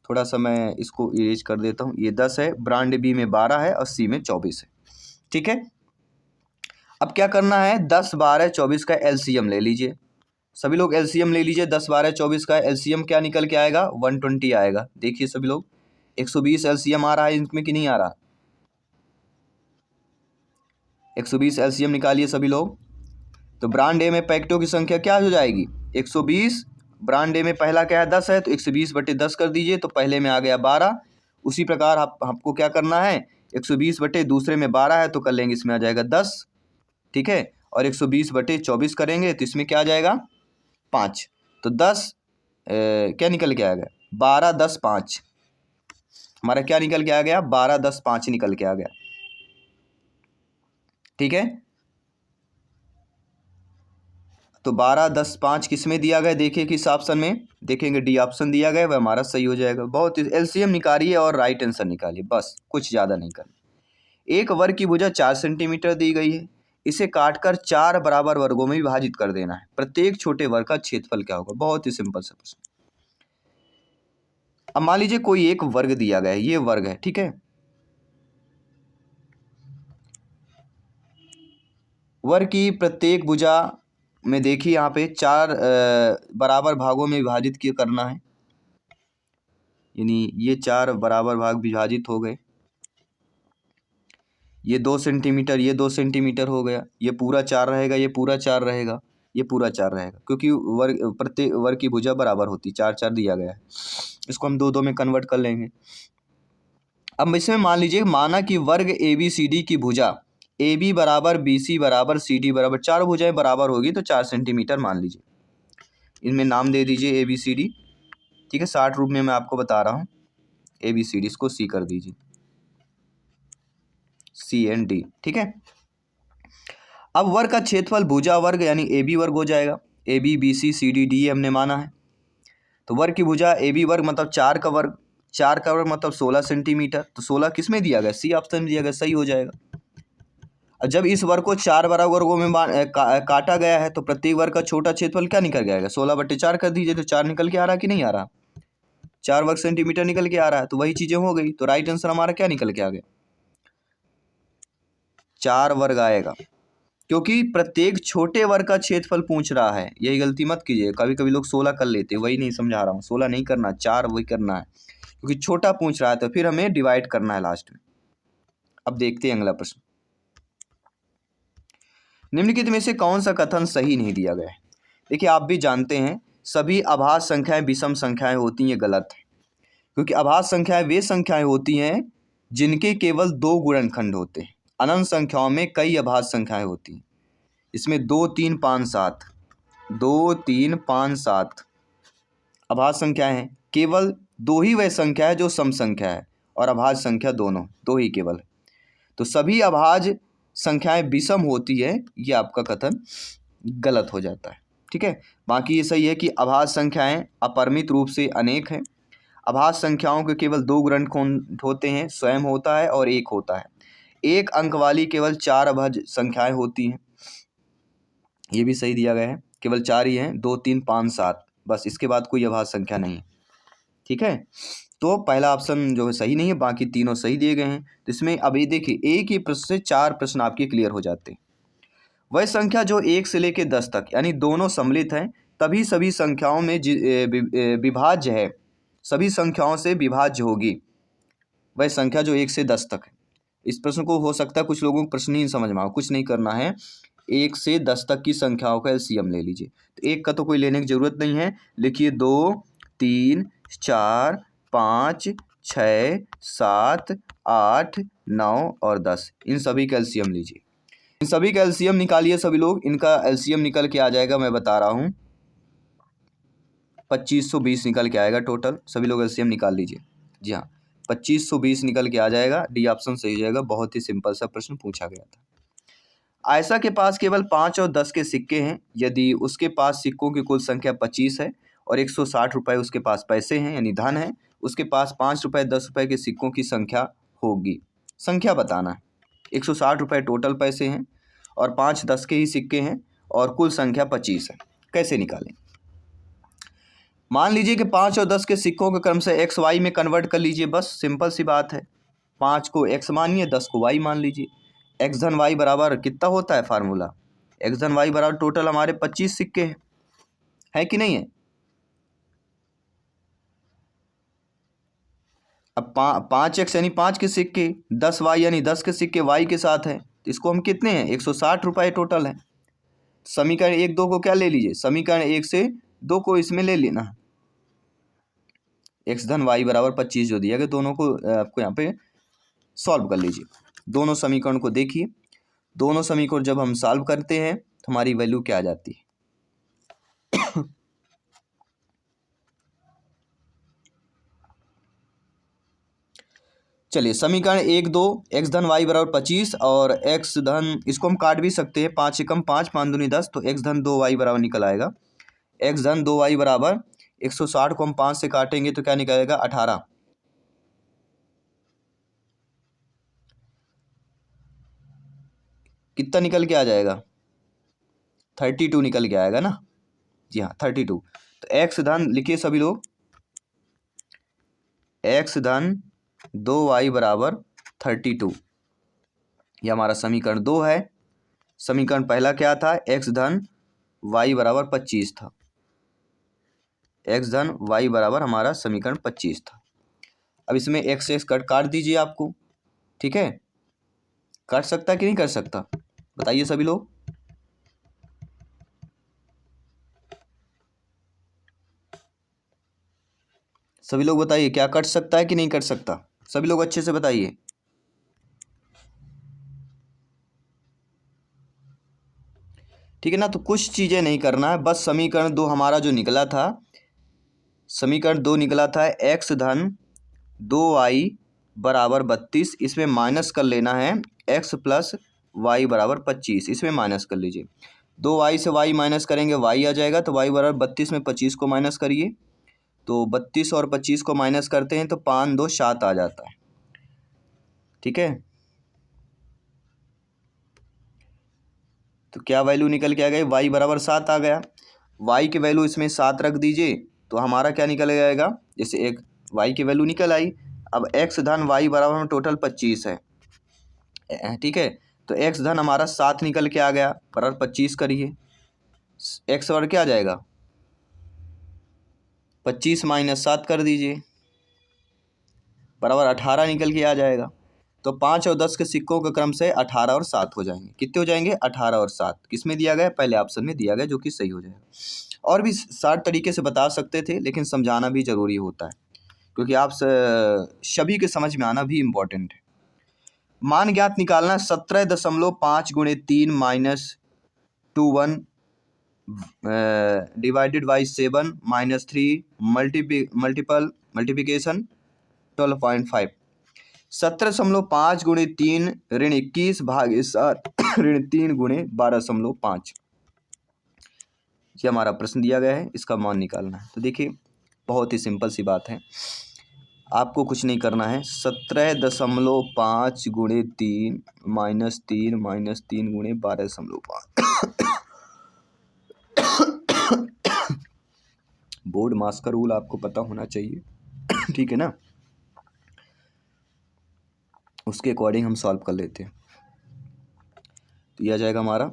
थोड़ा सा मैं इसको इरेज कर देता हूँ, ये 10 है। ब्रांड बी में 12 है और सी में 24 है। ठीक है, अब क्या करना है, 10, 12, 24 का एलसीएम ले लीजिए। सभी लोग एलसीएम ले लीजिए। 10, 12, 24 का एलसीएम क्या निकल के आएगा? 120 आएगा। देखिए सभी लोग 120 एलसीएम आ रहा है इनमें कि नहीं आ रहा? 120 एलसीएम निकालिए सभी लोग। तो ब्रांड ए में पैकेटों की संख्या क्या हो जाएगी? 120। ब्रांड ए में पहला क्या है? 10 है, तो 120/10 कर दीजिए, तो पहले में आ गया 12। उसी प्रकार आपको क्या करना है, 120 दूसरे में 12 है तो कर लेंगे, इसमें आ जाएगा 10। ठीक है, और 120/24 करेंगे तो इसमें क्या आ जाएगा? 5। तो 10 क्या निकल के आ गया? 12, 10, 5। हमारा क्या निकल के आ गया? 12, 10, 5 निकल के आ गया। ठीक है, तो 12, 10, 5 किस में दिया गया? देखिए किस ऑप्शन में, देखेंगे डी ऑप्शन दिया गया, वह हमारा सही हो जाएगा। बहुत एलसीएम निकालिए और राइट आंसर निकालिए, बस कुछ ज़्यादा नहीं करना। एक वर्ग की भुजा 4 सेंटीमीटर दी गई है, इसे काटकर 4 बराबर वर्गों में विभाजित कर देना है। प्रत्येक छोटे वर्ग का क्षेत्रफल क्या होगा? बहुत ही सिंपल सा प्रश्न। अब मान लीजिए कोई एक वर्ग दिया गया है, ये वर्ग है, ठीक है। वर्ग की प्रत्येक भुजा में देखिए यहाँ पे 4 बराबर भागों में विभाजित करना है, यानी ये 4 बराबर भाग विभाजित हो गए। ये 2 सेंटीमीटर, ये 2 सेंटीमीटर हो गया, ये पूरा 4 रहेगा, ये पूरा 4 रहेगा, ये पूरा 4 रहेगा, क्योंकि वर्ग प्रत्येक वर्ग की भुजा बराबर होती, 4 4 दिया गया है। इसको हम 2 2 में कन्वर्ट कर लेंगे। अब इसमें मान लीजिए, माना कि वर्ग ABCD की भुजा AB बराबर BC बराबर CD बराबर 4 भुजाएं बराबर होगी, तो 4 सेंटीमीटर मान लीजिए। इनमें नाम दे दीजिए ABCD। ठीक है, 60 रूप में मैं आपको बता रहा हूँ ABCD, इसको C कर दीजिए, C and D। ठीक है, अब वर्ग का क्षेत्रफल भुजा वर्ग यानी AB वर्ग हो जाएगा। AB BC CD D हमने माना है, तो वर्ग की भुजा AB वर्ग मतलब 4 का वर्ग, 4 का वर्ग मतलब 16 सेंटीमीटर। तो 16 किस में दिया गया? C ऑप्शन में दिया गया, सही हो जाएगा। अब जब इस वर्ग को 4 बराबर वर्गों में काटा गया है, तो प्रत्येक वर्ग का छोटा क्षेत्रफल क्या निकल जाएगा? 16/4 कर दीजिए, तो 4 निकल के आ रहा है कि नहीं आ रहा? 4 वर्ग सेंटीमीटर निकल के आ रहा है, तो वही चीज़ें हो गई। तो राइट आंसर हमारा क्या निकल के आ गया? 4 वर्ग आएगा, क्योंकि प्रत्येक छोटे वर्ग का क्षेत्रफल पूछ रहा है। यही गलती मत कीजिए, कभी कभी लोग 16 कर लेते, वही नहीं समझा रहा हूँ। 16 नहीं करना, 4 वही करना है, क्योंकि छोटा पूछ रहा है, तो फिर हमें डिवाइड करना है लास्ट में। अब देखते हैं अगला प्रश्न। निम्नलिखित में से कौन सा कथन सही नहीं दिया गया है? देखिए आप भी जानते हैं सभी अभाज्य संख्याएं विषम संख्याएं होती हैं, ये गलत है। क्योंकि अभाज्य संख्याएं वे संख्याएं होती हैं जिनके केवल 2 गुणनखंड होते हैं। अनंत संख्याओं में कई अभाज्य संख्याएं होती हैं, इसमें 2, 3, 5, 7, 2, 3, 5, 7 अभाज्य संख्याएं हैं। केवल 2 ही वह संख्या है जो सम संख्या है, और अभाज्य संख्या दोनों 2 ही केवल है। तो सभी अभाज्य संख्याएं विषम होती है, ये आपका कथन गलत हो जाता है। ठीक है, बाकी ये सही है कि अभाज्य संख्याएं अपरिमित रूप से अनेक हैं। अभाज्य संख्याओं के केवल 2 गुणनखंड होते हैं, स्वयं होता है और एक होता है। एक अंक वाली केवल 4 अभाज्य संख्याएं होती हैं, ये भी सही दिया गया है। केवल 4 ही हैं, 2, 3, 5, 7, बस, इसके बाद कोई अभाज्य संख्या नहीं है। ठीक है, तो पहला ऑप्शन जो है सही नहीं है, बाकी तीनों सही दिए गए हैं। तो इसमें अब ये देखिए, एक ही प्रश्न से 4 प्रश्न आपके क्लियर हो जाते हैं। वह संख्या जो 1 से लेकर 10 तक यानी दोनों सम्मिलित हैं, तभी सभी संख्याओं में विभाज्य है, सभी संख्याओं से विभाज्य होगी। वह संख्या जो 1 से 10 तक है। इस प्रश्न को हो सकता है कुछ लोगों को प्रश्न ही समझ में आओ, कुछ नहीं करना है। 1 से 10 तक की संख्याओं का एलसीएम ले लीजिए। तो 1 का तो कोई लेने की ज़रूरत नहीं है, लिखिए 2, 3, 4, 5, 6, 7, 8, 9 और 10, इन सभी का एलसीएम लीजिए। इन सभी का एलसीएम निकालिए सभी लोग। इनका एलसीएम निकल के आ जाएगा, मैं बता रहा हूँ, 2520 निकल के आएगा टोटल। सभी लोग एलसीएम निकाल लीजिए। जी हाँ, 2520 निकल के आ जाएगा। डी ऑप्शन सही हो जाएगा। बहुत ही सिंपल सा प्रश्न पूछा गया था। आयशा के पास केवल 5 और 10 के सिक्के हैं। यदि उसके पास सिक्कों की कुल संख्या 25 है और 160 रुपये उसके पास पैसे हैं यानी धन है, उसके पास 5 रुपये 10 रुपये के सिक्कों की संख्या होगी। संख्या बताना है। 160 रुपये टोटल पैसे हैं और 5 10 के ही सिक्के हैं और कुल संख्या 25 है। कैसे निकालें? मान लीजिए कि 5 और 10 के सिक्कों के क्रम से एक्स वाई में कन्वर्ट कर लीजिए। बस सिंपल सी बात है। 5 को एक्स मानिए, 10 को वाई मान लीजिए। एक्स धन वाई बराबर कितना होता है फार्मूला? एक्स धन वाई बराबर टोटल हमारे 25 सिक्के हैं, है कि नहीं है? अब 5x यानी 5 के सिक्के, 10 वाई यानी 10 के सिक्के वाई के साथ है। तो इसको हम कितने हैं? 160 रुपये टोटल है। समीकरण 1 2 को क्या ले लीजिए? समीकरण 1 से 2 को इसमें ले लेना। एक्स धन वाई बराबर 25 जो दिया गया, दोनों को आपको यहाँ पे सॉल्व कर लीजिए। दोनों समीकरण को देखिए। दोनों समीकरण जब हम सॉल्व करते हैं तो हमारी वैल्यू क्या आ जाती है? चलिए, समीकरण 1 2, एक्स धन वाई बराबर 25 और एक्स धन, इसको हम काट भी सकते हैं। 5 एकम 5, 5 दूनी 10, तो एक्स धन 2 वाई बराबर निकल आएगा। एक्स धन 2 वाई बराबर 160 को हम 5 से काटेंगे तो क्या निकलेगा? 18। कितना निकल के आ जाएगा? 32 निकल के आएगा ना। जी हाँ, 32। तो एक्स धन लिखिए सभी लोग, एक्स धन 2 वाई बराबर 32। यह हमारा समीकरण 2 है। समीकरण पहला क्या था? एक्स धन वाई बराबर 25 था। एक्स धन वाई बराबर हमारा समीकरण 25 था। अब इसमें एक्स से कट काट दीजिए आपको, ठीक है? काट सकता है कि नहीं कर सकता? बताइए सभी लोग। सभी लोग बताइए, क्या कट सकता है कि नहीं कट सकता? सभी लोग अच्छे से बताइए। ठीक है ना? तो कुछ चीज़ें नहीं करना है, बस समीकरण 2 हमारा जो निकला था, समीकरण 2 निकला था एक्स धन 2 वाई बराबर 32, इसमें माइनस कर लेना है एक्स प्लस वाई बराबर 25, इसमें माइनस कर लीजिए। 2 वाई से वाई माइनस करेंगे, वाई आ जाएगा। तो वाई बराबर 32 में 25 को माइनस करिए, तो 32 और 25 को माइनस करते हैं तो 5 2 7 आ जाता है। ठीक है? तो क्या वैल्यू निकल के आ गई? वाई बराबर 7 आ गया। वाई की वैल्यू इसमें 7 रख दीजिए तो हमारा क्या निकल जाएगा? जैसे एक वाई की वैल्यू निकल आई। अब एक्स धन वाई बराबर में टोटल 25 है, ठीक है? तो एक्स धन हमारा 7 निकल के आ गया, बराबर 25 करिए। एक्स बराबर क्या आ जाएगा? 25 माइनस 7 कर दीजिए, बराबर 18 निकल के आ जाएगा। तो 5 और 10 के सिक्कों के क्रम से 18 और 7 हो जाएंगे। कितने हो जाएंगे? 18 और 7। किसमें दिया गया? पहले ऑप्शन में दिया गया, जो कि सही हो जाएगा। और भी 60 तरीके से बता सकते थे, लेकिन समझाना भी ज़रूरी होता है, क्योंकि आप सभी के समझ में आना भी इम्पोर्टेंट है। मान ज्ञात निकालना 17.5 गुणे 3 minus 21 divided by 7 minus 3 multiplication 12.5। 17.5 गुणे 3 ऋण 21 भागे 7 ऋण 3 गुणे 12.5। ये हमारा प्रश्न दिया गया है, इसका मान निकालना है। तो देखिए, बहुत ही सिंपल सी बात है, आपको कुछ नहीं करना है। 17.5 गुणे 3 माइनस 3 गुणे 12.5। बोर्ड मास का रूल आपको पता होना चाहिए। ठीक है ना? उसके अकॉर्डिंग हम सॉल्व कर लेते हैं। तो यह आ जाएगा हमारा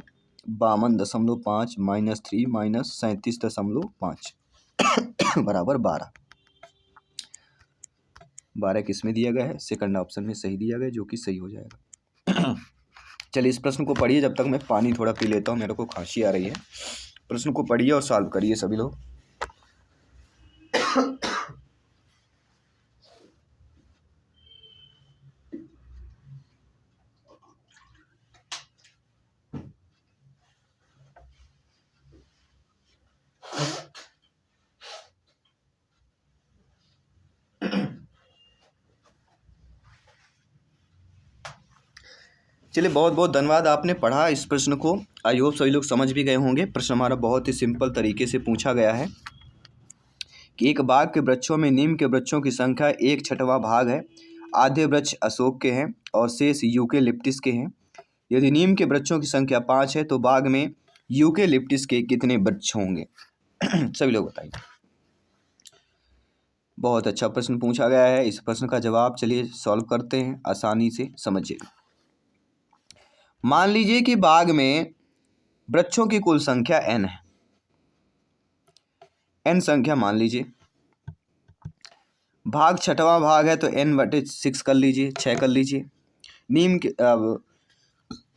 52.5 माइनस 3 माइनस 37.5 बराबर 12। 12 किस में दिया गया है? सेकंड ऑप्शन में सही दिया गया, जो कि सही हो जाएगा। चलिए इस प्रश्न को पढ़िए, जब तक मैं पानी थोड़ा पी लेता हूँ, मेरे को खांसी आ रही है। प्रश्न को पढ़िए और सॉल्व करिए सभी लोग। चलिए बहुत बहुत धन्यवाद, आपने पढ़ा इस प्रश्न को। आई होप सभी लोग समझ भी गए होंगे। प्रश्न हमारा बहुत ही सिंपल तरीके से पूछा गया है कि एक बाग के वृक्षों में नीम के वृक्षों की संख्या 1/6 भाग है। आधे वृक्ष अशोक के हैं और शेष यूकेलिप्टिस के हैं। यदि नीम के वृक्षों की संख्या 5 है तो बाग में यूकेलिप्टिस के कितने वृक्ष होंगे? सभी लोग बताइए। बहुत अच्छा प्रश्न पूछा गया है। इस प्रश्न का जवाब चलिए सॉल्व करते हैं, आसानी से समझिएगा। मान लीजिए कि बाग में वृक्षों की कुल संख्या n है। n संख्या मान लीजिए, भाग 6वां भाग है तो n/6 कर लीजिए, 6 कर लीजिए। नीम के अब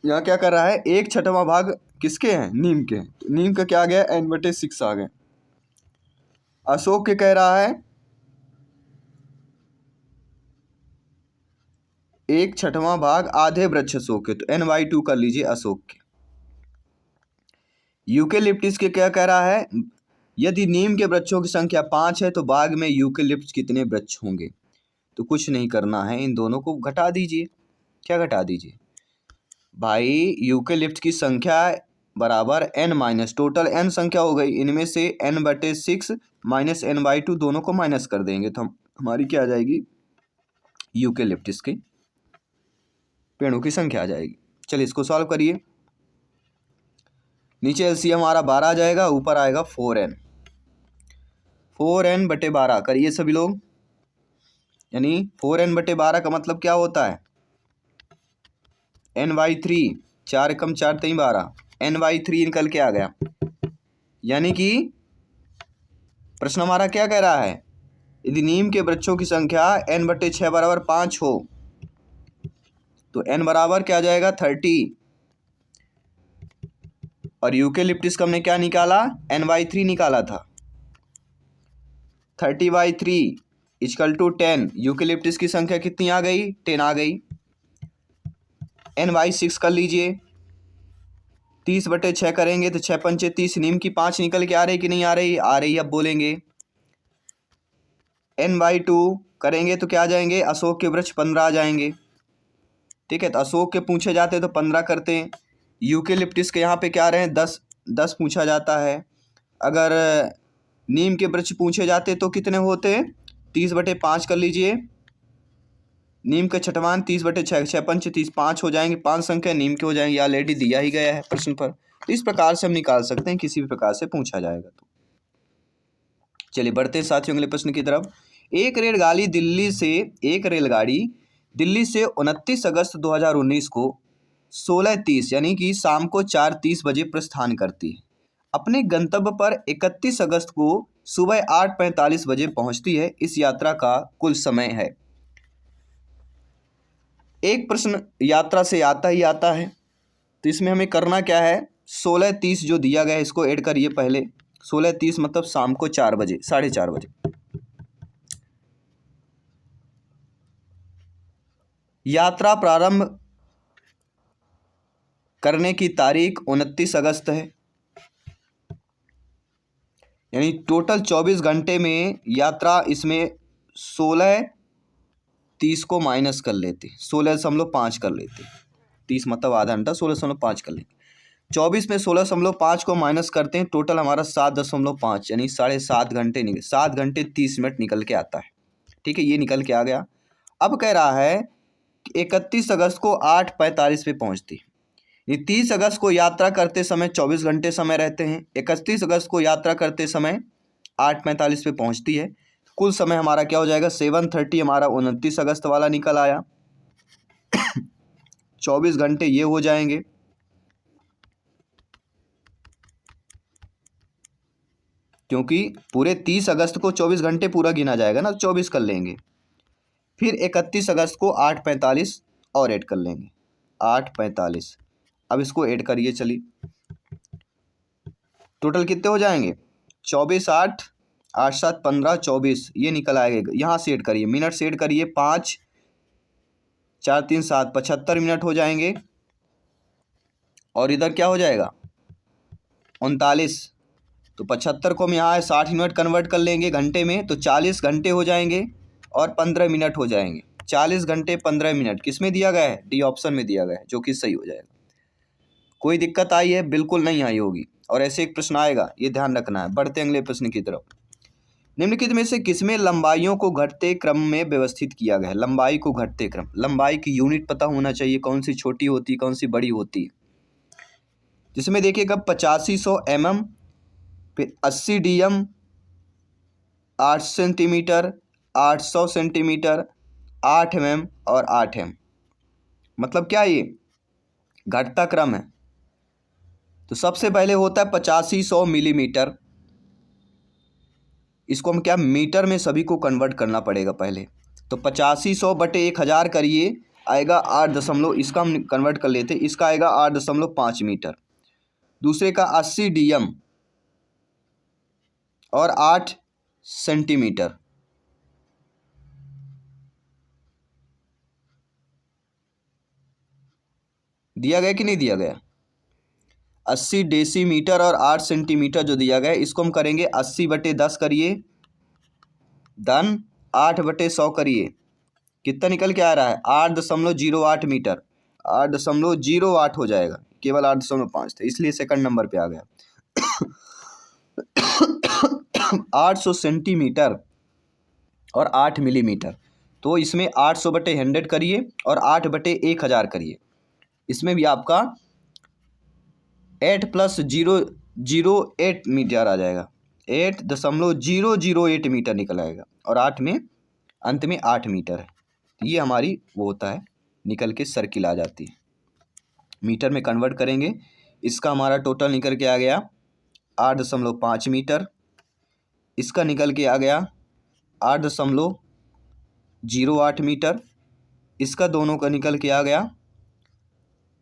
यहाँ क्या कर रहा है, 1/6वां भाग किसके हैं? नीम के। तो नीम का क्या आ गया? n/6 आ गया। अशोक के कह रहा है 1/6वां भाग आधे वृक्ष अशोक के, तो n/2 कर लीजिए अशोक के। यूकेलिप्टिस के क्या कह रहा है, यदि नीम के वृक्षों की संख्या 5 है तो बाग में यूकेलिप्टिस कितने वृक्ष होंगे? तो कुछ नहीं करना है, इन दोनों को घटा दीजिए। क्या घटा दीजिए भाई? यूकेलिप्टिस की संख्या बराबर n माइनस टोटल n संख्या हो गई, इनमें से n/6 माइनस n/2 दोनों को माइनस कर देंगे तो हमारी क्या आ जाएगी? यूकेलिप्टिस के पेड़ों की संख्या आ जाएगी। चलिए इसको सॉल्व करिए। नीचे एलसीएम हमारा 12 आ जाएगा, ऊपर आएगा 4n। 4n/12 करिए सभी लोग। यानी 4n/12 का मतलब क्या होता है? n/3, 4 कम 4 3 12, n/3 निकल के आ गया। यानी कि प्रश्न हमारा क्या कह रहा है, यदि नीम के वृक्षों की संख्या n/6 बराबर 5 हो तो n बराबर क्या आ जाएगा? 30। और यूकेलिप्टिस का हमने क्या निकाला? n/3 निकाला था। 30/3 = 10। यूकेलिप्टिस की संख्या कितनी आ गई? 10 आ गई। n/6 कर लीजिए। 30/6 करेंगे तो 6 पंचे 30, नीम की 5 निकल के आ रही कि नहीं आ रही? आ रही। अब बोलेंगे n/2 करेंगे तो क्या आ जाएंगे? अशोक के वृक्ष 15 आ जाएंगे। ठीक है, तो अशोक के पूछे जाते तो 15 करते हैं। यूकेलिप्टिस के यहाँ पे क्या आ रहे हैं? 10 पूछा जाता है। अगर नीम के वृक्ष पूछे जाते तो कितने होते? 30/5 कर लीजिए। नीम का छठवान 30/6, 6 पंच 30, 5 हो जाएंगे। 5 संख्या नीम के हो जाएंगे, ऑलरेडी दिया ही गया है प्रश्न पर। तो इस प्रकार से हम निकाल सकते हैं, किसी भी प्रकार से पूछा जाएगा तो। चलिए बढ़ते हैं साथियों अगले प्रश्न की तरफ। एक रेलगाड़ी दिल्ली से 29 अगस्त 2019 को 16:30 यानी कि शाम को 4:30 बजे प्रस्थान करती है। अपने गंतव्य पर 31 अगस्त को सुबह 8:45 बजे पहुंचती है। इस यात्रा का कुल समय है। एक प्रश्न यात्रा से आता ही आता है, तो इसमें हमें करना क्या है? 16:30 जो दिया गया है इसको ऐड करिए पहले। 16:30 मतलब शाम को 4 बजे, 4:30 बजे। यात्रा प्रारंभ करने की तारीख 29 अगस्त है। यानी टोटल 24 घंटे में यात्रा, इसमें 16:30 को माइनस कर लेते, 16.5 कर लेते। 30 मतलब आधा घंटा, 16.5 कर लेते। 24 में 16.5 को माइनस करते हैं, टोटल हमारा 7.5 यानी 7.5 घंटे 7 घंटे 30 मिनट निकल के आता है। ठीक है, ये निकल के आ गया। अब कह रहा है कि 31 अगस्त को 8:45 पे पहुंचती। ये 30 अगस्त को यात्रा करते समय 24 घंटे समय रहते हैं। 31 अगस्त को यात्रा करते समय 8:45 पे पहुंचती है। कुल समय हमारा क्या हो जाएगा? 7:30 हमारा 29 अगस्त वाला निकल आया। 24 घंटे ये हो जाएंगे, क्योंकि पूरे 30 अगस्त को 24 घंटे पूरा गिना जाएगा ना, 24 कर लेंगे। फिर 31 अगस्त को 8:45 और ऐड कर लेंगे, 8:45 अब इसको ऐड करिए, चलिए टोटल कितने हो जाएंगे, 24 8 8 7 15 24, ये निकल आएगा। यहाँ से ऐड करिए, मिनट से ऐड करिए, 5 4 3 7 75 मिनट हो जाएंगे। और इधर क्या हो जाएगा 39, तो 75 को हम यहाँ 60 मिनट कन्वर्ट कर लेंगे घंटे में, तो 40 घंटे हो जाएंगे और 15 मिनट हो जाएंगे। 40 घंटे 15 मिनट किस में दिया गया है, डी ऑप्शन में दिया गया है, जो कि सही हो जाएगा। कोई दिक्कत आई है, बिल्कुल नहीं आई होगी। और ऐसे एक प्रश्न आएगा, ये ध्यान रखना है। बढ़ते अगले प्रश्न की तरफ। निम्नलिखित में से किसमें लंबाइयों को घटते क्रम में व्यवस्थित किया गया है। लंबाई को घटते क्रम, लंबाई की यूनिट पता होना चाहिए, कौन सी छोटी होती है कौन सी बड़ी होती है। जिसमें देखिएगा 8500 mm, फिर 80 dm, 8 सेंटीमीटर, 800 सेंटीमीटर, 8 mm और 8 m। मतलब क्या ये घटता क्रम है। तो सबसे पहले होता है 8500 मिलीमीटर। इसको हम क्या मीटर में सभी को कन्वर्ट करना पड़ेगा पहले। तो 8500 बटे 1000 करिए, आएगा 8 इसका हम कन्वर्ट कर लेते, इसका आएगा 8.5 मीटर। दूसरे का 80 dm और 8 सेंटीमीटर। दिया गया कि नहीं दिया गया, 80 डेसीमीटर और 8 सेंटीमीटर जो दिया गया है, इसको हम करेंगे 80 बटे 10 करिए, धन 8 बटे 100 करिए। कितना निकल के आ रहा है 8.08 मीटर, 8.08 हो जाएगा, केवल 8.5 थे इसलिए सेकंड नंबर पे आ गया। 800 सेंटीमीटर और 8 मिलीमीटर, तो इसमें 800 बटे 100 करिए और 8 बटे 1000 करिए। इसमें भी आपका 8 + 008 मीटर आ जाएगा, 8.008 मीटर निकल आएगा। और 8 में अंत में 8 मीटर है। ये हमारी वो होता है, निकल के सर्किल आ जाती है। मीटर में कन्वर्ट करेंगे, इसका हमारा टोटल निकल के आ गया 8.5 मीटर, इसका निकल के आ गया 8.08 मीटर, इसका दोनों का निकल के आ गया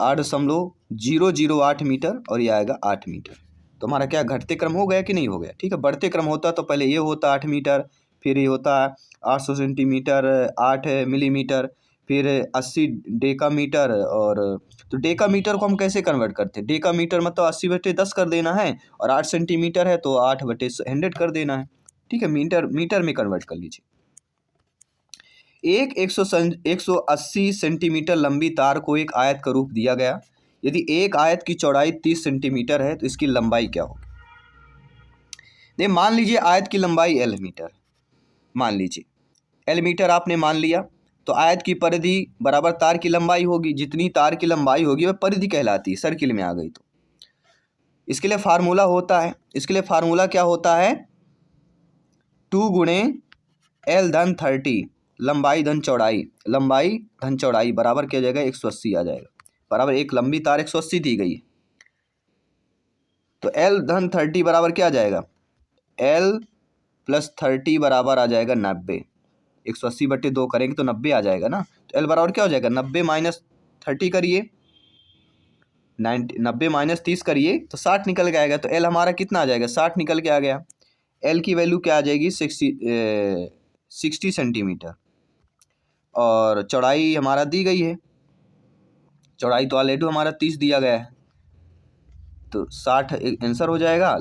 8.008 मीटर और ये आएगा 8 मीटर। तो हमारा क्या घटते क्रम हो गया कि नहीं हो गया। ठीक है, बढ़ते क्रम होता तो पहले ये होता 8 मीटर, फिर ये होता 800 सेंटीमीटर, 8 मिलीमीटर, फिर 80 डेकामीटर। और तो डेकामीटर को हम कैसे कन्वर्ट करते हैं, डेकामीटर मतलब 80 बटे 10 कर देना है, और 8 सेंटीमीटर है तो 8 बटे 100 कर देना है। ठीक है, मीटर में कन्वर्ट कर लीजिए। एक 180 सेंटीमीटर लंबी तार को एक आयत का रूप दिया गया। यदि एक आयत की चौड़ाई 30 सेंटीमीटर है तो इसकी लंबाई क्या होगी। देखिए, मान लीजिए आयत की लंबाई L मीटर, मान लीजिए L मीटर आपने मान लिया, तो आयत की परिधि बराबर तार की लंबाई होगी। जितनी तार की लंबाई होगी वह परिधि कहलाती है, सर्किल में आ गई। तो इसके लिए फार्मूला होता है, इसके लिए फार्मूला क्या होता है, 2 गुणे L धन 30, लंबाई धन चौड़ाई, लंबाई धन चौड़ाई बराबर क्या जाएगा 180 आ जाएगा। बराबर एक लंबी तार 180 दी गई, तो L धन 30 बराबर क्या आ जाएगा, L + 30 बराबर आ जाएगा 90। 180 बटे 2 करेंगे तो 90 आ जाएगा ना। तो L बराबर क्या हो जाएगा 90 - 30 करिए, 90 - 30 करिए तो 60 निकल के आएगा। तो L हमारा कितना आ जाएगा 60 निकल के आ गया। L की वैल्यू क्या आ जाएगी 60 सेंटीमीटर, और चौड़ाई हमारा दी गई है, चौड़ाई तो ऑलरेडी हमारा 30 दिया गया है, तो 60 आंसर हो जाएगा।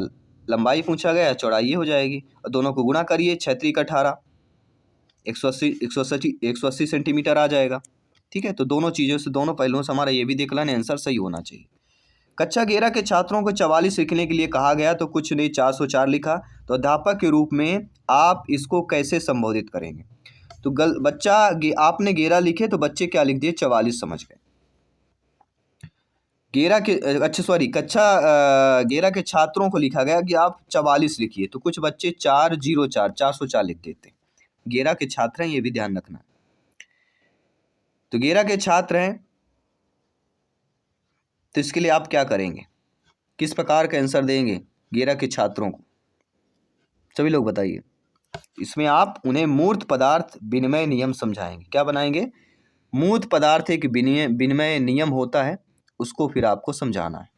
लंबाई पूछा गया, चौड़ाई ये हो जाएगी, और दोनों को गुणा करिए, 6 × 3 = 18, 180 सेंटीमीटर आ जाएगा। ठीक है, तो दोनों चीज़ों से, दोनों पहलुओं से हमारा ये भी देख लेना, आंसर सही होना चाहिए। कक्षा 11 के छात्रों को 44 लिखने के लिए कहा गया, तो कुछ नहीं 404 लिखा। तो अध्यापक के रूप में आप इसको कैसे संबोधित करेंगे। तो बच्चा आपने 11 लिखे तो बच्चे क्या लिख दिए 44 समझ गए। 11 के कक्षा 11 के छात्रों को लिखा गया कि आप 44 लिखिए, तो कुछ बच्चे 404 लिख देते। 11 के छात्र हैं, ये भी ध्यान रखना। तो 11 के छात्र हैं, तो इसके लिए आप क्या करेंगे, किस प्रकार का आंसर देंगे 11 के छात्रों को, सभी लोग बताइए। इसमें आप उन्हें मूर्त पदार्थ विनिमय नियम समझाएंगे। क्या बनाएंगे, मूर्त पदार्थ एक विनिमय नियम होता है, उसको फिर आपको समझाना है।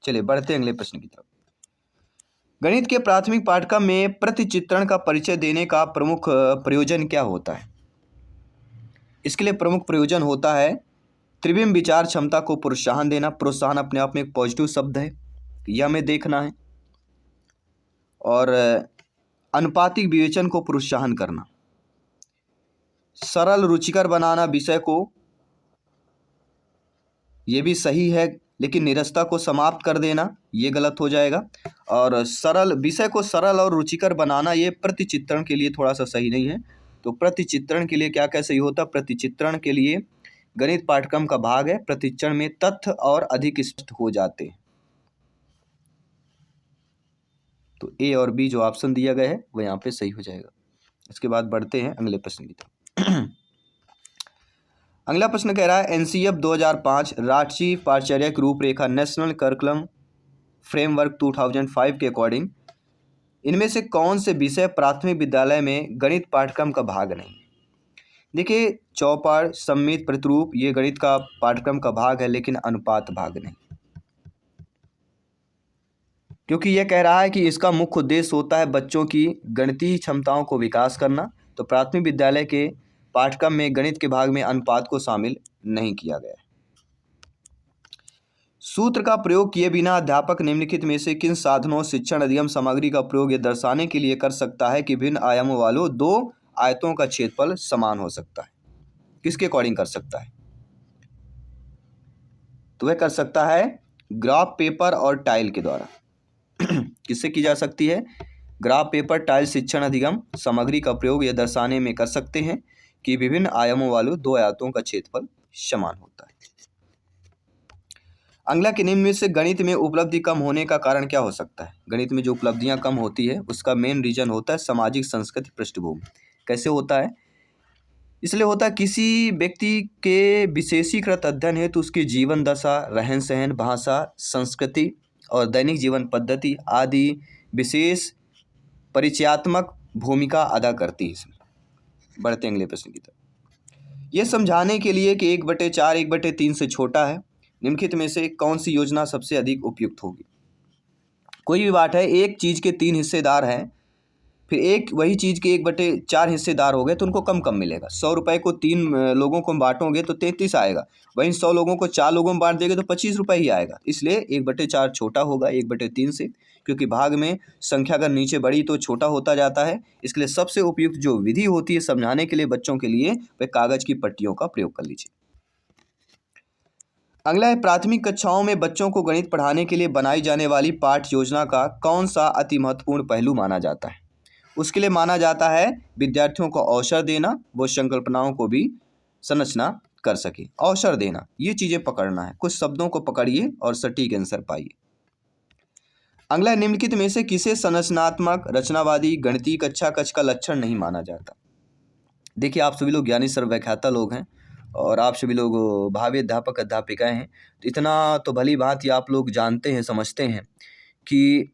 चलिए बढ़ते हैं अगले प्रश्न की तरफ। गणित के प्राथमिक पाठ्यक्रम में प्रतिचित्रण का परिचय देने का प्रमुख प्रयोजन क्या होता है? इसके लिए प्रमुख प्रयोजन होता है त्रिविम विचार क्षमता को प्रोत्साहन देना। प्रोत्साहन अपने आप में एक पॉजिटिव शब्द है, यह हमें देखना है। और अनुपातिक विवेचन को प्रोत्साहन करना, सरल रुचिकर बनाना विषय को, ये भी सही है, लेकिन निरस्ता को समाप्त कर देना ये गलत हो जाएगा। और सरल विषय को सरल और रुचिकर बनाना ये प्रतिचित्रण के लिए थोड़ा सा सही नहीं है। तो प्रतिचित्रण के लिए क्या क्या सही होता? प्रतिचित्रण के लिए गणित पाठ्यक्रम का भाग है, प्रतिचित्रण में तथ्य और अधिक स्पष्ट हो जाते हैं। तो ए और बी जो ऑप्शन दिया गया है वो यहाँ पे सही हो जाएगा। इसके बाद बढ़ते हैं अगले प्रश्न की तरफ। अगला प्रश्न कह रहा है एनसीएफ 2005 राष्ट्रीय पाठ्यचर्या की रूपरेखा नेशनल करिकुलम फ्रेमवर्क 2005 के अकॉर्डिंग इनमें से कौन से विषय प्राथमिक विद्यालय में गणित पाठ्यक्रम का भाग नहीं? देखिए, चौपड़, सममित, प्रतिरूप ये गणित का पाठ्यक्रम का भाग है, लेकिन अनुपात भाग नहीं, क्योंकि यह कह रहा है कि इसका मुख्य उद्देश्य होता है बच्चों की गणितीय क्षमताओं को विकास करना। तो प्राथमिक विद्यालय के पाठ्यक्रम में गणित के भाग में अनुपात को शामिल नहीं किया गया है। सूत्र का प्रयोग किए बिना अध्यापक निम्नलिखित में से किन साधनों शिक्षण अधिगम सामग्री का प्रयोग यह दर्शाने के लिए कर सकता है कि भिन्न आयामों वालों दो आयतों का क्षेत्रफल समान हो सकता है? किसके अकॉर्डिंग कर सकता है? तो वह कर सकता है ग्राफ पेपर और टाइल के द्वारा। किससे की जा सकती है? ग्राफ पेपर, टाइल, शिक्षण अधिगम सामग्री का प्रयोग यह दर्शाने में कर सकते हैं कि विभिन्न आयामों वालों दो आयतों का क्षेत्रफल समान होता है। अगला के निम्न में से गणित में उपलब्धि कम होने का कारण क्या हो सकता है? गणित में जो उपलब्धियां कम होती है उसका मेन रीजन होता है सामाजिक संस्कृति पृष्ठभूमि। कैसे होता है? इसलिए होता है किसी व्यक्ति के विशेषीकृत अध्ययन हेतु उसकी जीवन दशा, रहन सहन, भाषा, संस्कृति और दैनिक जीवन पद्धति आदि विशेष परिचयात्मक भूमिका अदा करती है इसमें। बढ़ते अगले प्रश्न की तरफ। यह समझाने के लिए कि 1/4 1/3 से छोटा है, निम्नलिखित में से कौन सी योजना सबसे अधिक उपयुक्त होगी? कोई भी बात है, एक चीज़ के 3 हिस्सेदार हैं, फिर एक वही चीज़ के 1/4 हिस्सेदार हो गए तो उनको कम कम मिलेगा। 100 रुपये को 3 लोगों को बांटोगे तो 33 आएगा, वहीं 100 लोगों को 4 लोगों में बांट देंगे तो 25 रुपये ही आएगा। इसलिए 1/4 छोटा होगा 1/3 से, क्योंकि भाग में संख्या अगर नीचे बढ़ी तो छोटा होता जाता है। इसलिए सबसे उपयुक्त जो विधि होती है समझाने के लिए बच्चों के लिए, वह कागज़ की पट्टियों का प्रयोग कर लीजिए। अगला है प्राथमिक कक्षाओं में बच्चों को गणित पढ़ाने के लिए बनाई जाने वाली पाठ्य योजना का कौन सा अति महत्वपूर्ण पहलू माना जाता है? उसके लिए माना जाता है विद्यार्थियों को अवसर देना, वो संकल्पनाओं को भी संरचना कर सके। अवसर देना, ये चीज़ें पकड़ना है, कुछ शब्दों को पकड़िए और सटीक आंसर पाइए। अगला निम्नलिखित में से किसे संरचनात्मक रचनावादी गणितीय कक्षा कक्ष का लक्षण नहीं माना जाता? देखिए, आप सभी लोग ज्ञानी सर्वव्याख्याता लोग हैं और आप सभी लोग भावी अध्यापक अध्यापिकाएं हैं, तो इतना तो भली भांति आप लोग जानते हैं, समझते हैं कि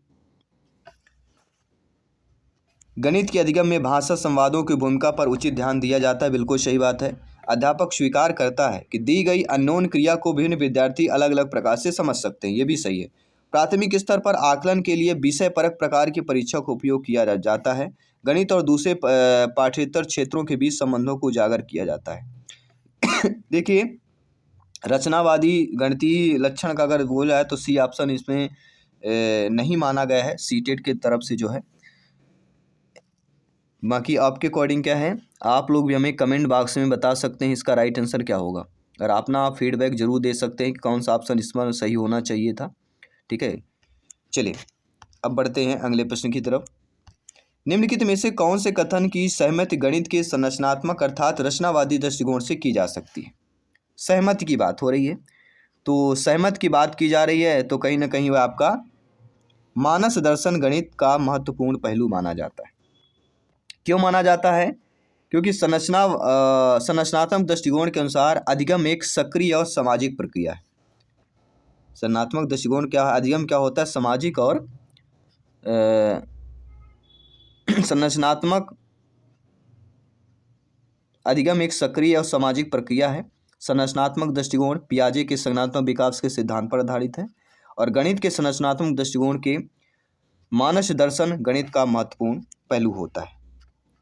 गणित के अधिगम में भाषा संवादों की भूमिका पर उचित ध्यान दिया जाता है। बिल्कुल सही बात है। अध्यापक स्वीकार करता है कि दी गई अननोन क्रिया को विभिन्न विद्यार्थी अलग अलग प्रकार से समझ सकते हैं, ये भी सही है। प्राथमिक स्तर पर आकलन के लिए विषय परक प्रकार की परीक्षा का उपयोग किया जाता है। गणित और दूसरे पाठ्येतर क्षेत्रों के बीच संबंधों को उजागर किया जाता है। देखिए, रचनावादी गणितीय लक्षण का अगर बोला है तो सी ऑप्शन इसमें नहीं माना गया है सीटेट की तरफ से जो है। बाकी आपके अकॉर्डिंग क्या है, आप लोग भी हमें कमेंट बॉक्स में बता सकते हैं इसका राइट आंसर क्या होगा। और अपना फीडबैक जरूर दे सकते हैं कि कौन सा ऑप्शन इसमें सही होना चाहिए था। ठीक है, चलिए अब बढ़ते हैं अगले प्रश्न की तरफ। निम्नलिखित में से कौन से कथन की सहमति गणित के संरचनात्मक अर्थात रचनावादी दृष्टिकोण से की जा सकती है? सहमति की बात हो रही है, तो सहमत की बात की जा रही है तो कहीं ना कहीं वह आपका मानस दर्शन गणित का महत्वपूर्ण पहलू माना जाता है। क्यों माना जाता है? क्योंकि संरचनात्मक दृष्टिकोण के अनुसार अधिगम एक सक्रिय और सामाजिक प्रक्रिया है। संरचनात्मक दृष्टिकोण क्या है? अधिगम क्या होता है? सामाजिक और संरचनात्मक अधिगम एक सक्रिय और सामाजिक प्रक्रिया है। संरचनात्मक दृष्टिकोण पियाजे के संज्ञानात्मक विकास के सिद्धांत पर आधारित है। और गणित के संरचनात्मक दृष्टिकोण के मानस दर्शन गणित का महत्वपूर्ण पहलू होता है।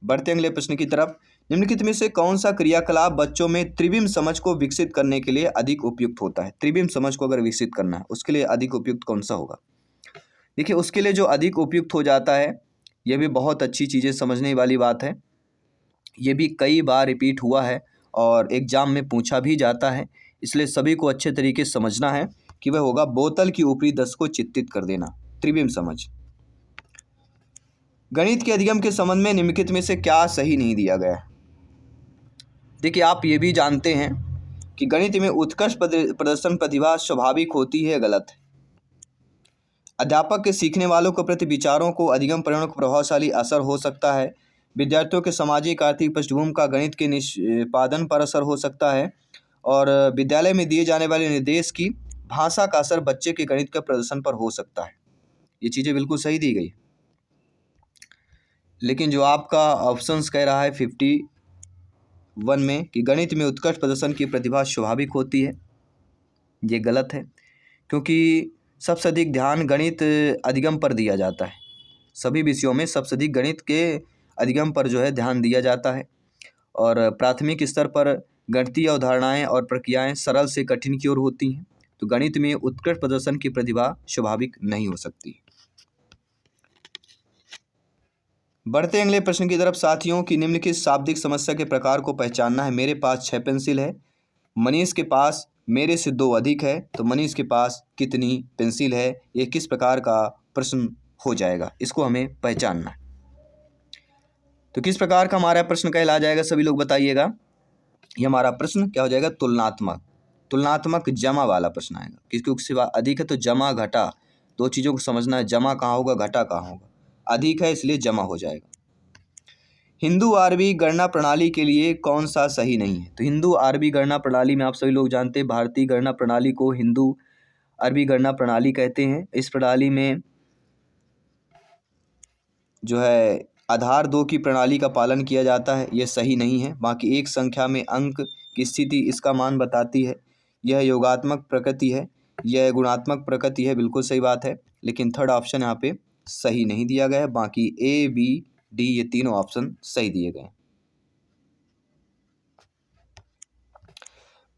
बढ़ते अगले प्रश्न की तरफ। निम्नलिखित में से कौन सा क्रियाकलाप बच्चों में त्रिविम समझ को विकसित करने के लिए अधिक उपयुक्त होता है? त्रिविम समझ को अगर विकसित करना है उसके लिए अधिक उपयुक्त कौन सा होगा? देखिए, उसके लिए जो अधिक उपयुक्त हो जाता है, यह भी बहुत अच्छी चीज़ें समझने वाली बात है। ये भी कई बार रिपीट हुआ है और एग्जाम में पूछा भी जाता है, इसलिए सभी को अच्छे तरीके से समझना है कि वह होगा बोतल की ऊपरी दस को चित्रित कर देना, त्रिविम समझ। गणित के अधिगम के संबंध में निम्नलिखित में से क्या सही नहीं दिया गया है? देखिए, आप ये भी जानते हैं कि गणित में उत्कृष्ट प्रदर्शन प्रतिभा स्वाभाविक होती है, गलत है। अध्यापक के सीखने वालों के प्रति विचारों को अधिगम परिणामों का प्रभावशाली असर हो सकता है। विद्यार्थियों के सामाजिक आर्थिक पृष्ठभूमि का गणित के निष्पादन पर असर हो सकता है। और विद्यालय में दिए जाने वाले निर्देश की भाषा का असर बच्चे के गणित के प्रदर्शन पर हो सकता है। ये चीज़ें बिल्कुल सही दी गई। लेकिन जो आपका ऑप्शंस कह रहा है 51 में कि गणित में उत्कृष्ट प्रदर्शन की प्रतिभा स्वाभाविक होती है, ये गलत है, क्योंकि सबसे अधिक ध्यान गणित अधिगम पर दिया जाता है। सभी विषयों में सबसे अधिक गणित के अधिगम पर जो है ध्यान दिया जाता है। और प्राथमिक स्तर पर गणितीय अवधारणाएं और प्रक्रियाएं सरल से कठिन की ओर होती हैं, तो गणित में उत्कृष्ट प्रदर्शन की प्रतिभा स्वाभाविक नहीं हो सकती। बढ़ते अगले प्रश्न की तरफ। साथियों की निम्नलिखित शाब्दिक समस्या के प्रकार को पहचानना है। मेरे पास 6 पेंसिल है, मनीष के पास मेरे से 2 अधिक है, तो मनीष के पास कितनी पेंसिल है? ये किस प्रकार का प्रश्न हो जाएगा, इसको हमें पहचानना है। तो किस प्रकार का हमारा प्रश्न कहला जाएगा, सभी लोग बताइएगा। ये हमारा प्रश्न क्या हो जाएगा? तुलनात्मक जमा वाला प्रश्न आएगा। किसके सिवा अधिक है तो जमा घटा, दो चीज़ों को समझना है, जमा कहाँ होगा, घटा कहाँ होगा। अधिक है इसलिए जमा हो जाएगा। हिंदू आरबी गणना प्रणाली के लिए कौन सा सही नहीं है? तो हिंदू आरबी गणना प्रणाली में आप सभी लोग जानते हैं, भारतीय गणना प्रणाली को हिंदू अरबी गणना प्रणाली कहते हैं। इस प्रणाली में जो है आधार 2 की प्रणाली का पालन किया जाता है, यह सही नहीं है। बाकी एक संख्या में अंक की स्थिति इसका मान बताती है, यह योगात्मक प्रकृति है, यह गुणात्मक प्रकृति है, बिल्कुल सही बात है। लेकिन थर्ड ऑप्शन यहाँ पे सही नहीं दिया गया है। बाकी ए, बी, डी ये तीनों ऑप्शन सही दिए गए।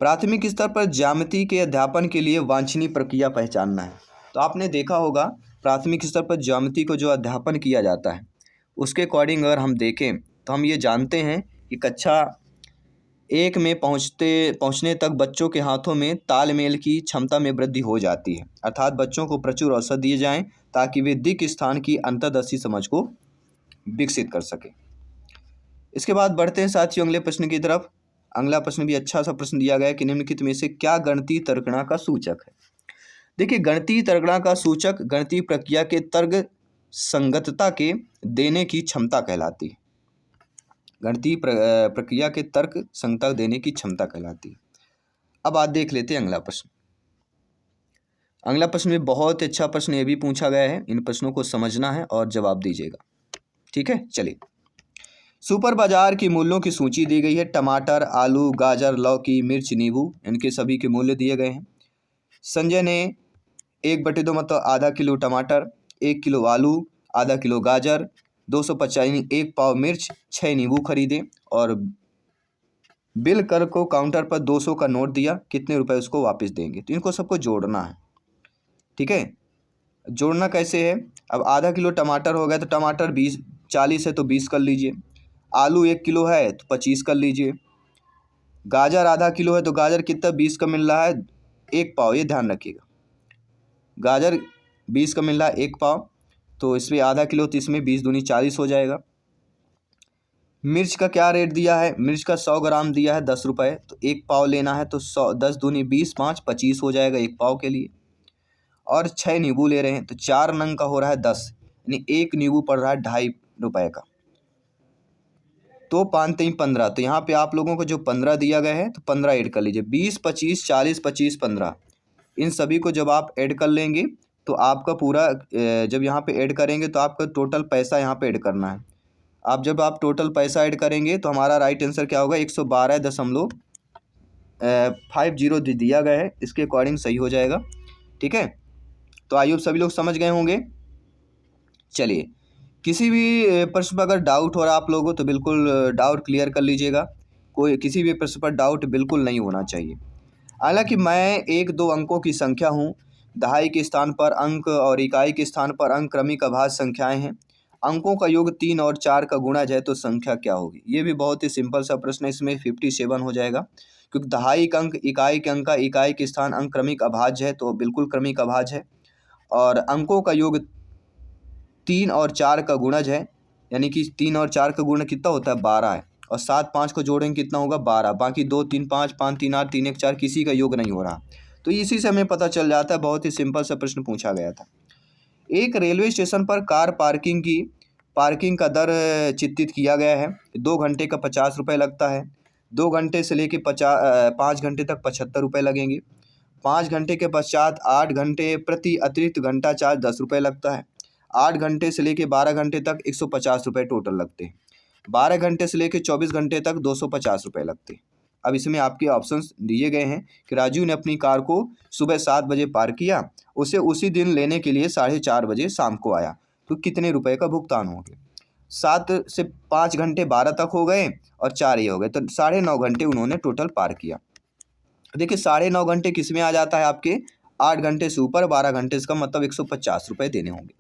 प्राथमिक स्तर पर ज्यामिति के अध्यापन के लिए वांछनीय प्रक्रिया पहचानना है। तो आपने देखा होगा प्राथमिक स्तर पर ज्यामिति को जो अध्यापन किया जाता है उसके अकॉर्डिंग अगर हम देखें तो हम ये जानते हैं कि कक्षा 1 में पहुंचने तक बच्चों के हाथों में तालमेल की क्षमता में वृद्धि हो जाती है। अर्थात बच्चों को प्रचुर अवसर दिए जाएं ताकि वे दिक् स्थान की अंतर्दृष्टि समझ को विकसित कर सके। इसके बाद बढ़ते हैं साथियों अगले प्रश्न की तरफ। अगला प्रश्न भी अच्छा सा प्रश्न दिया गया है कि निम्नलिखित में से क्या गणितीय तर्कणा का सूचक है? देखिए, गणितीय तर्कणा का सूचक गणितीय प्रक्रिया के तर्क संगतता के देने की क्षमता कहलाती है। गणितीय प्रक्रिया के तर्क संगतता देने की क्षमता कहलाती है। अब आज देख लेते हैं अगला प्रश्न। अगला प्रश्न में बहुत अच्छा प्रश्न ये भी पूछा गया है, इन प्रश्नों को समझना है और जवाब दीजिएगा, ठीक है। चलिए, सुपर बाजार की मूल्यों की सूची दी गई है। टमाटर, आलू, गाजर, लौकी, मिर्च, नींबू, इनके सभी के मूल्य दिए गए हैं। संजय ने 1/2 मतलब आधा किलो टमाटर, 1 किलो आलू, आधा किलो गाजर, 250 1 पाव मिर्च, 6 नींबू खरीदे और बिल कर को काउंटर पर 200 का नोट दिया, कितने रुपए उसको वापस देंगे? तो इनको सबको जोड़ना है, ठीक है। जोड़ना कैसे है? अब आधा किलो टमाटर हो गया तो टमाटर 40 है तो 20 कर लीजिए। आलू 1 किलो है तो 25 कर लीजिए। गाजर आधा किलो है तो गाजर कितना 20 का मिल रहा है, 1 पाव, ये ध्यान रखिएगा। गाजर 20 का मिल रहा है 1 पाव, तो इसमें आधा किलो तो इसमें 20 दूनी 40 हो जाएगा। मिर्च का क्या रेट दिया है? मिर्च का 100 ग्राम दिया है 10 रुपये, तो 1 पाव लेना है तो 100 10 दूनी 20 5 25 हो जाएगा 1 पाव के लिए। और 6 नींबू ले रहे हैं तो 4 नंग का हो रहा है 10, यानी 1 नींबू पड़ रहा है 2.5 रुपये का, तो 5 3 15। तो यहाँ पे आप लोगों को जो 15 दिया गया है तो 15 ऐड कर लीजिए। 20 25 40 25 15, इन सभी को जब आप ऐड कर लेंगे तो आपका पूरा जब यहाँ पे ऐड करेंगे तो आपका टोटल पैसा यहाँ पे ऐड करना है। जब आप टोटल पैसा ऐड करेंगे तो हमारा राइट आंसर क्या होगा? 112.75 50 दिया गया है, इसके अकॉर्डिंग सही हो जाएगा। ठीक है, तो आई होप सभी लोग समझ गए होंगे। चलिए, किसी भी प्रश्न पर अगर डाउट हो रहा आप लोगों को तो बिल्कुल डाउट क्लियर कर लीजिएगा। कोई किसी भी प्रश्न पर डाउट बिल्कुल नहीं होना चाहिए। हालांकि मैं 1-2 अंकों की संख्या हूँ, दहाई के स्थान पर अंक और इकाई के स्थान पर अंक क्रमिक अभाज्य संख्याएं हैं। अंकों का योग 3 और 4 का गुणा जाए तो संख्या क्या होगी। ये भी बहुत ही सिंपल सा प्रश्न है, इसमें 57 हो जाएगा, क्योंकि दहाई का अंक इकाई के अंक का इकाई के स्थान अंक क्रमिक अभाज्य है, तो बिल्कुल क्रमिक अभाज्य है। और अंकों का योग 3 और 4 का गुणज है, यानी कि 3 और 4 का गुणज कितना होता है, 12 है। और 7 5 को जोड़ेंगे कितना होगा, 12। बाकी 2 3 5 5 3 8 3 1 4 किसी का योग नहीं हो रहा, तो इसी से हमें पता चल जाता है। बहुत ही सिंपल सा प्रश्न पूछा गया था। एक रेलवे स्टेशन पर कार पार्किंग का दर चित्रित किया गया है। 2 घंटे का 50 रुपये लगता है। 2 घंटे से लेके 5 घंटे तक 75 रुपये लगेंगे। 5 घंटे के पश्चात 8 घंटे प्रति अतिरिक्त घंटा चार्ज 10 रुपये लगता है। 8 घंटे से लेके 12 घंटे तक 150 रुपये टोटल लगते हैं। 12 घंटे से लेके 24 घंटे तक 250 रुपये लगते हैं। अब इसमें आपके ऑप्शंस दिए गए हैं कि राजू ने अपनी कार को सुबह 7 बजे पार्क किया, उसे उसी दिन लेने के लिए 4:30 बजे शाम को आया, तो कितने रुपए का भुगतान होंगे। 7 से 5 घंटे 12 तक हो गए और 4 ये हो गए, तो 9.5 घंटे उन्होंने टोटल पार्क किया। देखिए 9.5 घंटे किस में आ जाता है आपके, 8 घंटे से ऊपर 12 घंटे, इसका मतलब 150 रुपये देने होंगे।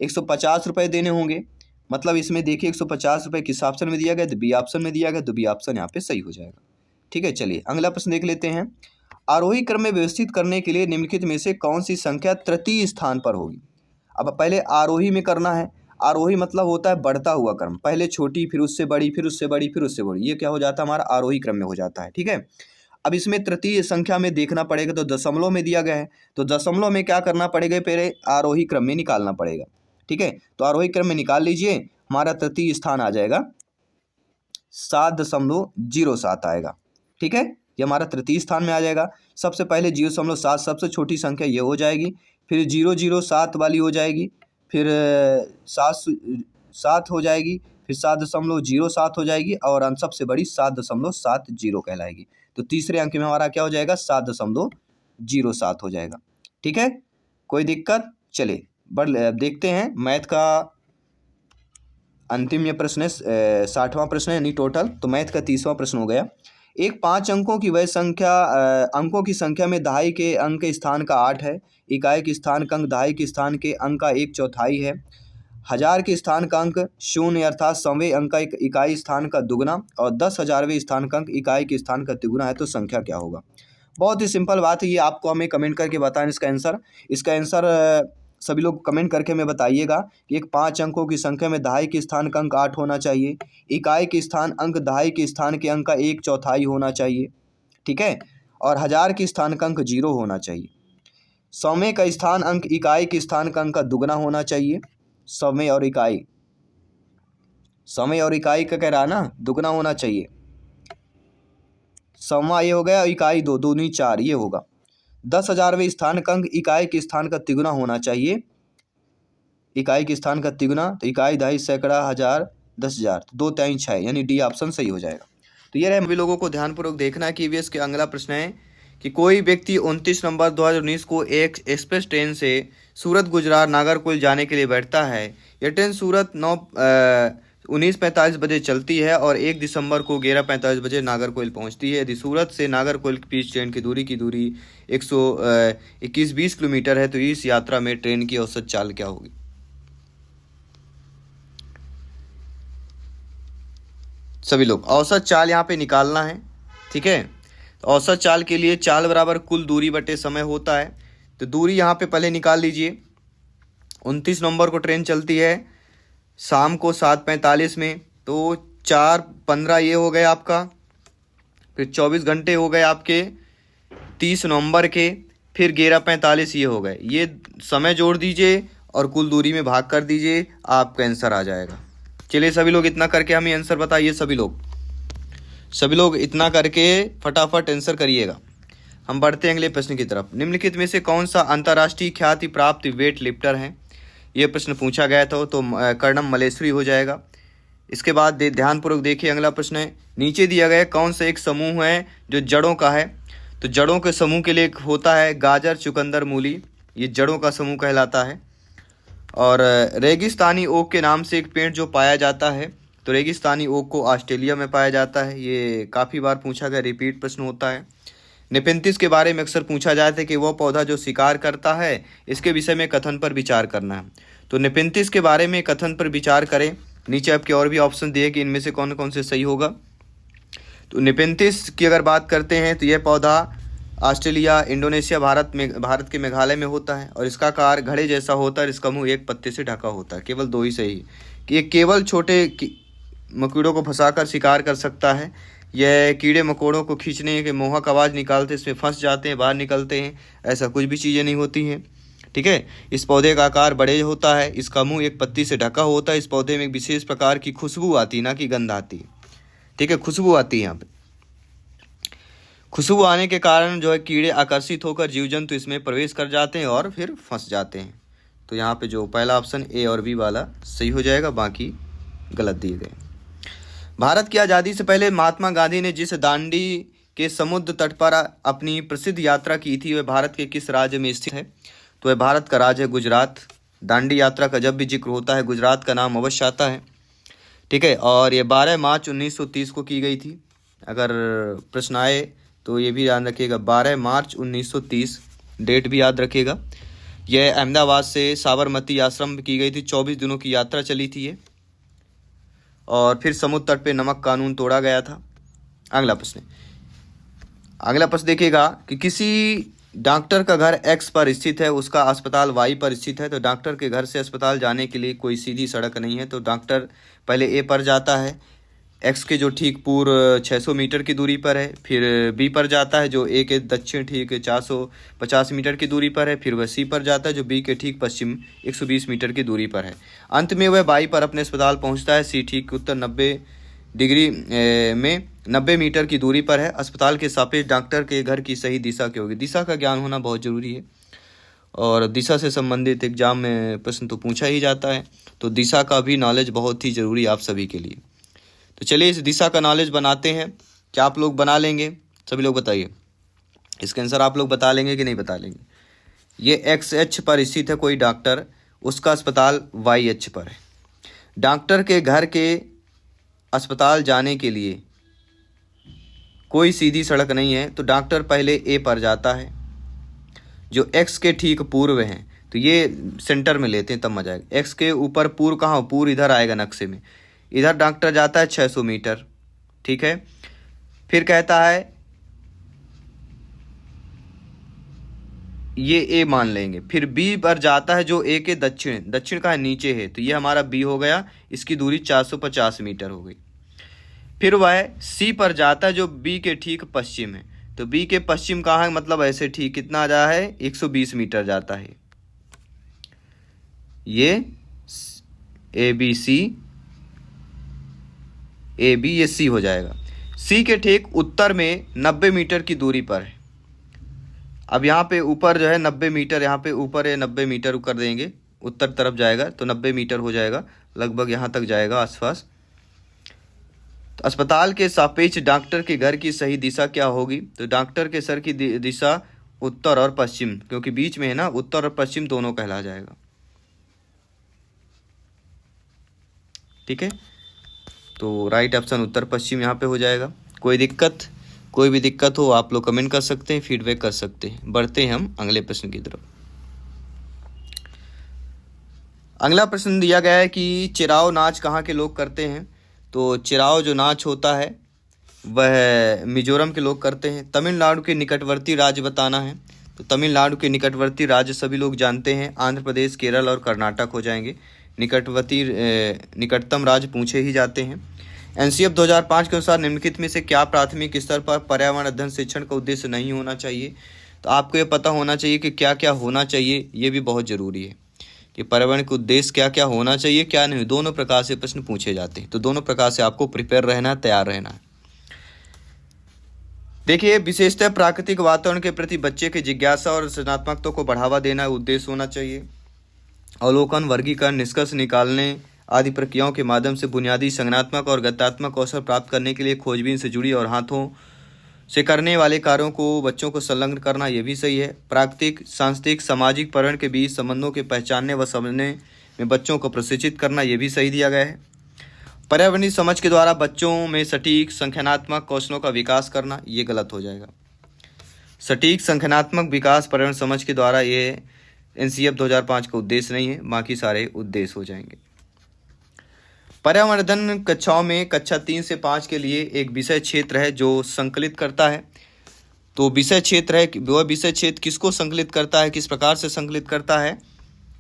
150 रुपये देने होंगे, मतलब इसमें देखिए 150 रुपये किस ऑप्शन में दिया गया, तो बी ऑप्शन में दिया गया, तो बी ऑप्शन यहाँ पे सही हो जाएगा। ठीक है, चलिए अगला प्रश्न देख लेते हैं। आरोही क्रम में व्यवस्थित करने के लिए निम्नलिखित में से कौन सी संख्या तृतीय स्थान पर होगी। अब पहले आरोही में करना है। आरोही मतलब होता है बढ़ता हुआ क्रम, पहले छोटी फिर उससे बड़ी फिर उससे बड़ी फिर उससे बड़ी, ये क्या हो जाता है हमारा आरोही क्रम में हो जाता है। ठीक है, अब इसमें तृतीय संख्या में देखना पड़ेगा, तो दशमलव में दिया गया है, तो दशमलव में क्या करना पड़ेगा, पहले आरोही क्रम में निकालना पड़ेगा। ठीक है, तो आरोही क्रम में निकाल लीजिए, हमारा तृतीय स्थान आ जाएगा 7.07 आएगा। ठीक है, ये हमारा तृतीय स्थान में आ जाएगा। सबसे पहले 0.7 सबसे छोटी संख्या ये हो जाएगी, फिर 007 वाली हो जाएगी, फिर 7 हो जाएगी, फिर 7.07 हो जाएगी, और अंत सबसे बड़ी 7.70 कहलाएगी। तो तीसरे अंक में हमारा क्या हो जाएगा, 7.07 हो जाएगा। ठीक है, कोई दिक्कत। चलिए देखते हैं मैथ का अंतिम ये प्रश्न है, 60वां प्रश्न है यानी टोटल, तो मैथ का 30वां प्रश्न हो गया। एक 5 अंकों की वह संख्या अंकों की संख्या में दहाई के अंक के स्थान का 8 है, इकाई के स्थान का अंक दहाई के स्थान के अंक का 1/4 है, 1000 के स्थान का अंक 0 अर्थात 100वें अंक का इकाई स्थान का दुगना, और 10,000वें स्थान का अंक इकाई के स्थान का तिगुना है, तो संख्या क्या होगा। बहुत ही सिंपल बात है, ये आपको हमें कमेंट करके बताएं इसका आंसर सभी लोग कमेंट करके हमें बताइएगा कि एक 5 अंकों की संख्या में दहाई के स्थान का अंक 8 होना चाहिए, इकाई के स्थान अंक दहाई के स्थान के अंक का 1/4 होना चाहिए। ठीक है, और 1000 के स्थान का अंक 0 होना चाहिए। 100वें का स्थान अंक इकाई के स्थान का अंक का दुगना होना चाहिए। 100वें और इकाई का कह रहा है ना, दुगना होना चाहिए। 100वां ये हो गया, इकाई 2 दूनी 4 ये होगा। 10,000वें स्थान का अंक इकाई के स्थान का तिगुना होना चाहिए। इकाई के स्थान का तिगुना, तो इकाई दहाई सैकड़ा 1000 10,000, 2 3 6 यानी डी ऑप्शन सही हो जाएगा। तो ये रहे, सभी लोगों को ध्यानपूर्वक देखना है कि ईवीएस के अगला प्रश्न है कि कोई व्यक्ति 29 नवंबर 2019 को एक एक्सप्रेस ट्रेन से सूरत गुजरात नागरकोइल जाने के लिए बैठता है। यह ट्रेन सूरत 19:45 बजे चलती है और 1 दिसंबर को 11:45 बजे नागरकोइल पहुंचती है। यदि सूरत से नागरकोइल के बीच ट्रेन की दूरी 121 किलोमीटर है, तो इस यात्रा में ट्रेन की औसत चाल क्या होगी। सभी लोग औसत चाल यहाँ पे निकालना है। ठीक है, तो औसत चाल के लिए चाल बराबर कुल दूरी बटे समय होता है, तो दूरी यहाँ पे पहले निकाल लीजिए। 29 नवंबर को ट्रेन चलती है शाम को 7:45 में, तो 4:15 ये हो गए आपका, फिर 24 घंटे हो गए आपके 30 नवंबर के, फिर 11:45 ये हो गए। ये समय जोड़ दीजिए और कुल दूरी में भाग कर दीजिए, आपका आंसर आ जाएगा। चलिए सभी लोग इतना करके हमें आंसर बताइए। सभी लोग इतना करके फटाफट आंसर करिएगा। हम बढ़ते हैं अगले प्रश्न की तरफ। निम्नलिखित में से कौन सा अंतर्राष्ट्रीय ख्याति प्राप्त वेट लिफ्टर है। ये प्रश्न पूछा गया था, तो कर्णम मलेश्वरी हो जाएगा। इसके बाद ध्यानपूर्वक देखिए, अगला प्रश्न है, नीचे दिया गया कौन सा एक समूह है जो जड़ों का है? तो जड़ों के समूह के लिए एक होता है गाजर, चुकंदर, मूली, ये जड़ों का समूह कहलाता है। और रेगिस्तानी ओक के नाम से एक पेड़ जो पाया जाता है, तो रेगिस्तानी ओक को ऑस्ट्रेलिया में पाया जाता है। ये काफ़ी बार पूछा गया, रिपीट प्रश्न होता है। नेपेंथिस के बारे में अक्सर पूछा जाता है कि वह पौधा जो शिकार करता है, इसके विषय में कथन पर विचार करना है। तो नेपेंथिस के बारे में कथन पर विचार करें। नीचे आपके और भी ऑप्शन दिए कि इनमें से कौन कौन से सही होगा। तो नेपेंथिस की अगर बात करते हैं तो यह पौधा ऑस्ट्रेलिया, इंडोनेशिया, भारत के मेघालय में होता है और इसका आकार घड़े जैसा होता है। इसका मुंह एक पत्ते से ढका होता है। केवल दो ही सही कि ये केवल छोटे मकीड़ों को फंसाकर शिकार कर सकता है। यह कीड़े मकोड़ों को खींचने के मोहक आवाज़ निकालते, इसमें फंस जाते हैं, बाहर निकलते हैं, ऐसा कुछ भी चीज़ें नहीं होती हैं। ठीक है, इस पौधे का आकार बड़े होता है, इसका मुंह एक पत्ती से ढका होता है। इस पौधे में एक विशेष प्रकार की खुशबू आती है, ना कि गंध आती है। ठीक है, खुशबू आती है यहाँ पे। खुशबू आने के कारण जो है कीड़े आकर्षित होकर जीव जंतु इसमें प्रवेश कर जाते हैं और फिर फंस जाते हैं। तो यहाँ पे जो पहला ऑप्शन ए और बी वाला सही हो जाएगा, बाकी गलत दिए गए। भारत की आज़ादी से पहले महात्मा गांधी ने जिस दांडी के समुद्र तट पर अपनी प्रसिद्ध यात्रा की थी, वह भारत के किस राज्य में स्थित है? तो वह भारत का राज्य है गुजरात। दांडी यात्रा का जब भी जिक्र होता है गुजरात का नाम अवश्य आता है। ठीक है, और ये 12 मार्च 1930 को की गई थी। अगर प्रश्न आए तो ये भी याद रखिएगा, 12 मार्च 1930 डेट भी याद रखिएगा। यह अहमदाबाद से साबरमती आश्रम में की गई थी। 24 दिनों की यात्रा चली थी ये, और फिर समुद्र तट पे नमक कानून तोड़ा गया था। अगला प्रश्न देखिएगा कि किसी डॉक्टर का घर एक्स पर स्थित है, उसका अस्पताल वाई पर स्थित है। तो डॉक्टर के घर से अस्पताल जाने के लिए कोई सीधी सड़क नहीं है। तो डॉक्टर पहले ए पर जाता है, एक्स के जो ठीक पूर्व 600 मीटर की दूरी पर है। फिर बी पर जाता है जो ए के दक्षिण ठीक 450 मीटर की दूरी पर है। फिर वह सी पर जाता है जो बी के ठीक पश्चिम 120 मीटर की दूरी पर है। अंत में वह वाई पर अपने अस्पताल पहुंचता है। सी ठीक उत्तर 90 डिग्री में 90 मीटर की दूरी पर है। अस्पताल के सापेक्ष डॉक्टर के घर की सही दिशा क्या होगी? दिशा का ज्ञान होना बहुत ज़रूरी है, और दिशा से संबंधित एग्जाम में प्रश्न तो पूछा ही जाता है। तो दिशा का भी नॉलेज बहुत ही ज़रूरी है आप सभी के लिए। तो चलिए इस दिशा का नॉलेज बनाते हैं। क्या आप लोग बना लेंगे? सभी लोग बताइए, इसका आंसर आप लोग बता लेंगे कि नहीं बता लेंगे? ये XH पर स्थित है कोई डॉक्टर, उसका अस्पताल YH पर है। डॉक्टर के घर के अस्पताल जाने के लिए कोई सीधी सड़क नहीं है। तो डॉक्टर पहले ए पर जाता है जो एक्स के ठीक पूर्व है। तो ये सेंटर में लेते हैं तब मजा आएगा। एक्स के ऊपर पूर्व कहाँ? पूर्व इधर आएगा नक्शे में। इधर डॉक्टर जाता है 600 मीटर। ठीक है, फिर कहता है ये ए मान लेंगे। फिर बी पर जाता है जो ए के दक्षिण का है, नीचे है। तो ये हमारा बी हो गया, इसकी दूरी 450 मीटर हो गई। फिर वह सी पर जाता है जो बी के ठीक पश्चिम है। तो बी के पश्चिम कहाँ है? मतलब ऐसे ठीक कितना आ रहा है? 120 मीटर जाता है। ये ए बी ये सी हो जाएगा। सी के ठीक उत्तर में 90 मीटर की दूरी पर है। अब यहाँ पे ऊपर जो है 90 मीटर, यहाँ पे ऊपर है 90 मीटर कर देंगे, उत्तर तरफ जाएगा तो 90 मीटर हो जाएगा, लगभग यहाँ तक जाएगा आसपास। तो अस्पताल के सापेक्ष डॉक्टर के घर की सही दिशा क्या होगी? तो डॉक्टर के सर की दिशा उत्तर और पश्चिम, क्योंकि बीच में है ना, उत्तर और पश्चिम दोनों कहला जाएगा। ठीक है, तो राइट ऑप्शन उत्तर पश्चिम यहाँ पे हो जाएगा। कोई भी दिक्कत हो आप लोग कमेंट कर सकते हैं, फीडबैक कर सकते हैं। बढ़ते हैं हम अगले प्रश्न की तरफ। अगला प्रश्न दिया गया है कि चिराव नाच कहाँ के लोग करते हैं? तो चिराव जो नाच होता है वह मिजोरम के लोग करते हैं। तमिलनाडु के निकटवर्ती राज्य बताना है। तो तमिलनाडु के निकटवर्ती राज्य सभी लोग जानते हैं, आंध्र प्रदेश, केरल और कर्नाटक हो जाएंगे। निकटतम राज्य पूछे ही जाते हैं। NCF 2005 के अनुसार निम्नलिखित में से क्या प्राथमिक स्तर पर पर्यावरण अध्ययन शिक्षण का उद्देश्य नहीं होना चाहिए? तो आपको ये पता होना चाहिए कि क्या क्या होना चाहिए, ये भी बहुत ज़रूरी है कि पर्यावरण का उद्देश्य क्या क्या होना चाहिए, क्या नहीं। दोनों प्रकार से प्रश्न पूछे जाते हैं, तो दोनों प्रकार से आपको प्रिपेयर रहना है, तैयार रहना है। देखिए, विशेषतः प्राकृतिक वातावरण के प्रति बच्चे की जिज्ञासा और सृजनात्मकता को बढ़ावा देना उद्देश्य होना चाहिए। अवलोकन, वर्गीकरण, निष्कर्ष निकालने आदि प्रक्रियाओं के माध्यम से बुनियादी संज्ञानात्मक और गत्यात्मक कौशल प्राप्त करने के लिए खोजबीन से जुड़ी और हाथों से करने वाले कार्यों को बच्चों को संलग्न करना, ये भी सही है। प्राकृतिक, सांस्कृतिक, सामाजिक, पर्यावरण के बीच संबंधों के पहचानने व समझने में बच्चों को प्रशिक्षित करना, ये भी सही दिया गया है। पर्यावरणीय समझ के द्वारा बच्चों में सटीक संख्यानात्मक कौशलों का विकास करना, ये गलत हो जाएगा। सटीक संख्यानात्मक विकास पर्यावरण समझ के द्वारा ये NCF 2005 का उद्देश्य नहीं है, बाकी सारे उद्देश्य हो जाएंगे। पर्यावरण अध्ययन कक्षाओं में कक्षा 3 से 5 के लिए एक विषय क्षेत्र है जो संकलित करता है। तो विषय क्षेत्र है, वह विषय क्षेत्र किसको संकलित करता है, किस प्रकार से संकलित करता है,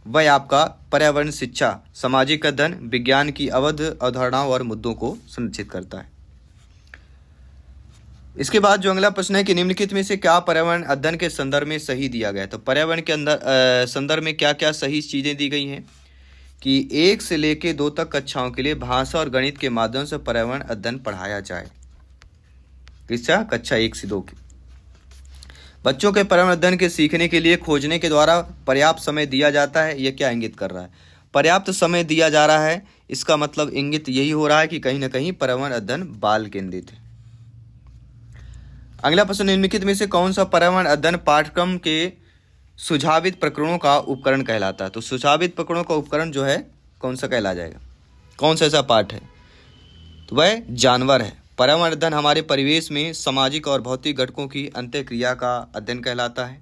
वह आपका पर्यावरण शिक्षा, सामाजिक अध्ययन, विज्ञान की अवधारणाओं और मुद्दों को संरक्षित करता है। इसके बाद जो अगला प्रश्न है कि निम्नलिखित में से क्या पर्यावरण अध्ययन के संदर्भ में सही दिया गया है। तो पर्यावरण के अंदर संदर्भ में क्या क्या सही चीज़ें दी गई हैं कि 1 से लेकर 2 तक कक्षाओं के लिए भाषा और गणित के माध्यम से पर्यावरण अध्ययन पढ़ाया जाए। किसका? कक्षा 1 से 2 की। बच्चों के पर्यावरण अध्ययन के सीखने के लिए खोजने के द्वारा पर्याप्त समय दिया जाता है। यह क्या इंगित कर रहा है? पर्याप्त समय दिया जा रहा है, इसका मतलब इंगित यही हो रहा है कि कहीं ना कहीं पर्यावरण अध्ययन बाल केंद्रित है। अगला प्रश्न, निम्नलिखित में से कौन सा पर्यावरण अध्ययन पाठ्यक्रम के सुझावित प्रकरणों का उपकरण कहलाता है। तो सुझावित प्रकरणों का उपकरण जो है कौन सा कहला जाएगा, कौन सा ऐसा पाठ है, तो वह जानवर है। पर्यावरण अध्ययन हमारे परिवेश में सामाजिक और भौतिक घटकों की अंतःक्रिया का अध्ययन कहलाता है।